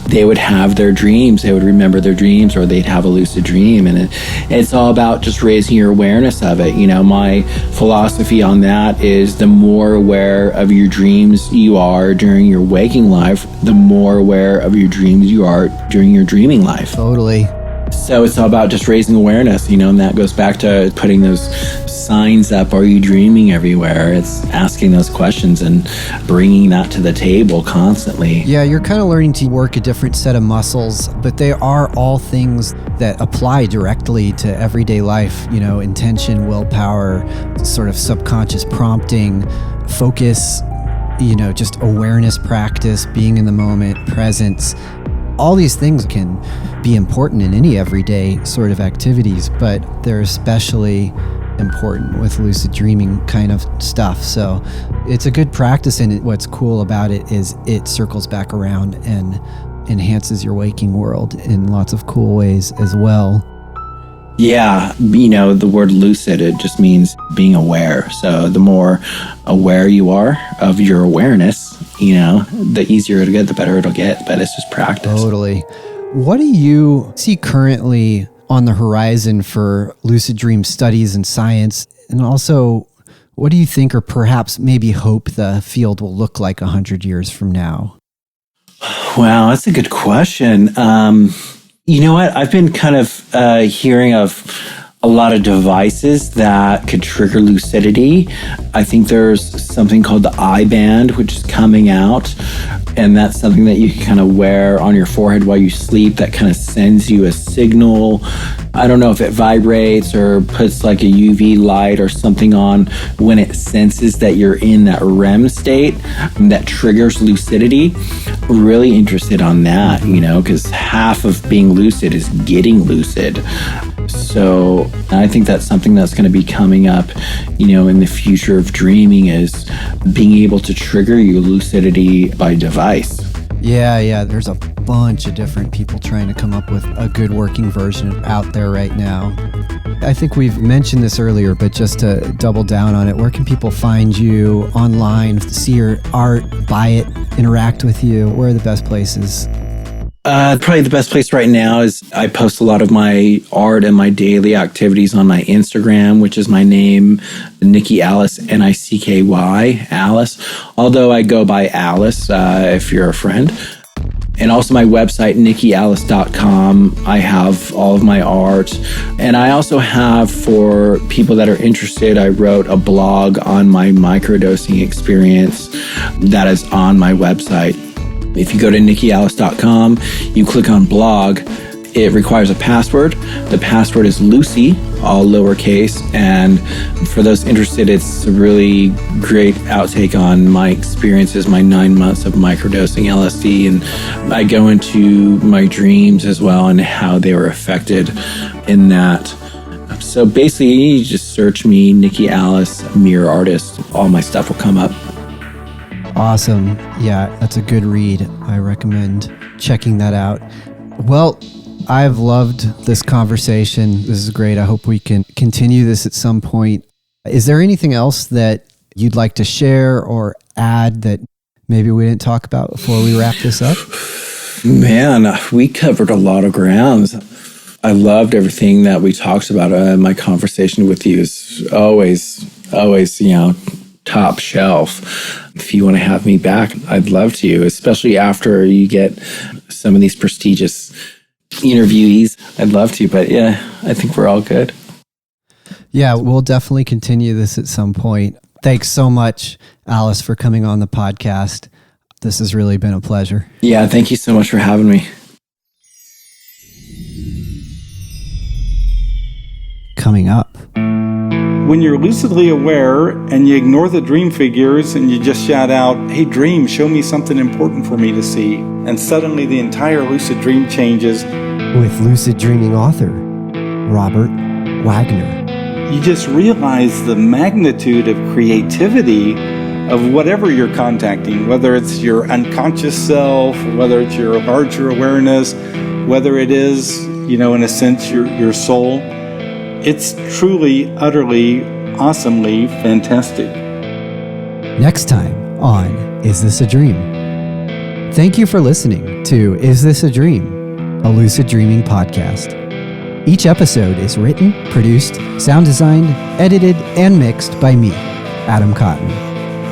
they would have their dreams. They would remember their dreams, or they'd have a lucid dream. And it's all about just raising your awareness of it. My philosophy on that is the more aware of your dreams you are during your waking life, the more aware of your dreams you are during your dreaming life. Totally. So it's all about just raising awareness, and that goes back to putting those signs up, are you dreaming everywhere? It's asking those questions and bringing that to the table constantly. Yeah, you're kind of learning to work a different set of muscles, but they are all things that apply directly to everyday life, intention, willpower, sort of subconscious prompting, focus, just awareness practice, being in the moment, presence. All these things can be important in any everyday sort of activities, but they're especially important with lucid dreaming kind of stuff. So it's a good practice, and what's cool about it is it circles back around and enhances your waking world in lots of cool ways as well. Yeah, the word lucid, it just means being aware. So the more aware you are of your awareness, the easier it'll get, the better it'll get. But it's just practice. Totally. What do you see currently on the horizon for lucid dream studies and science? And also, what do you think, or perhaps maybe hope, the field will look like 100 years from now? Wow, that's a good question. You know what? I've been kind of hearing of a lot of devices that could trigger lucidity. I think there's something called the I-band, which is coming out. And that's something that you can kind of wear on your forehead while you sleep that kind of sends you a signal. I don't know if it vibrates or puts like a UV light or something on when it senses that you're in that REM state that triggers lucidity. Really interested on that, because half of being lucid is getting lucid. So I think that's something that's going to be coming up, in the future of dreaming, is being able to trigger your lucidity by device. Yeah. There's a bunch of different people trying to come up with a good working version out there right now. I think we've mentioned this earlier, but just to double down on it, where can people find you online, see your art, buy it, interact with you? Where are the best places? Probably the best place right now is I post a lot of my art and my daily activities on my Instagram, which is my name, Nicky Alice, Nicky, Alice. Although I go by Alice if you're a friend. And also my website, nickyalice.com. I have all of my art. And I also have, for people that are interested, I wrote a blog on my microdosing experience that is on my website. If you go to nickyalice.com, you click on blog, it requires a password. The password is Lucy, all lowercase. And for those interested, it's a really great outtake on my experiences, my 9 months of microdosing LSD. And I go into my dreams as well and how they were affected in that. So basically, you just search me, Nicky Alice, Mirror Artist. All my stuff will come up. Awesome. Yeah, that's a good read. I recommend checking that out. Well, I've loved this conversation. This is great. I hope we can continue this at some point. Is there anything else that you'd like to share or add that maybe we didn't talk about before we wrap this up? Man, we covered a lot of grounds. I loved everything that we talked about. My conversation with you is always, top shelf. If you want to have me back, I'd love to, especially after you get some of these prestigious interviewees. I'd love to, but yeah, I think we're all good. Yeah, we'll definitely continue this at some point. Thanks so much, Alice, for coming on the podcast. This has really been a pleasure. Yeah, thank you so much for having me. Coming up. When you're lucidly aware and you ignore the dream figures and you just shout out, "Hey dream, show me something important for me to see." And suddenly the entire lucid dream changes. With lucid dreaming author, Robert Wagner. You just realize the magnitude of creativity of whatever you're contacting, whether it's your unconscious self, whether it's your larger awareness, whether it is, in a sense, your soul. It's truly, utterly, awesomely fantastic. Next time on Is This a Dream? Thank you for listening to Is This a Dream? A lucid dreaming podcast. Each episode is written, produced, sound designed, edited, and mixed by me, Adam Cotton.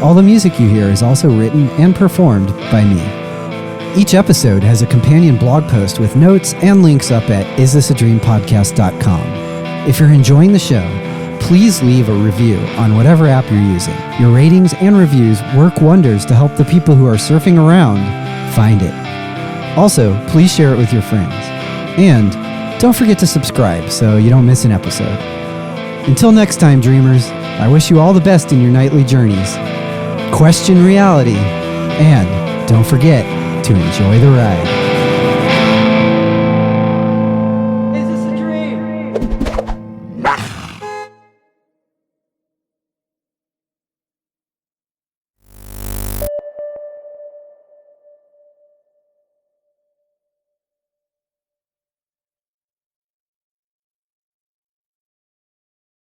All the music you hear is also written and performed by me. Each episode has a companion blog post with notes and links up at isthisadreampodcast.com. If you're enjoying the show, please leave a review on whatever app you're using. Your ratings and reviews work wonders to help the people who are surfing around find it. Also, please share it with your friends. And don't forget to subscribe so you don't miss an episode. Until next time, dreamers, I wish you all the best in your nightly journeys. Question reality, and don't forget to enjoy the ride.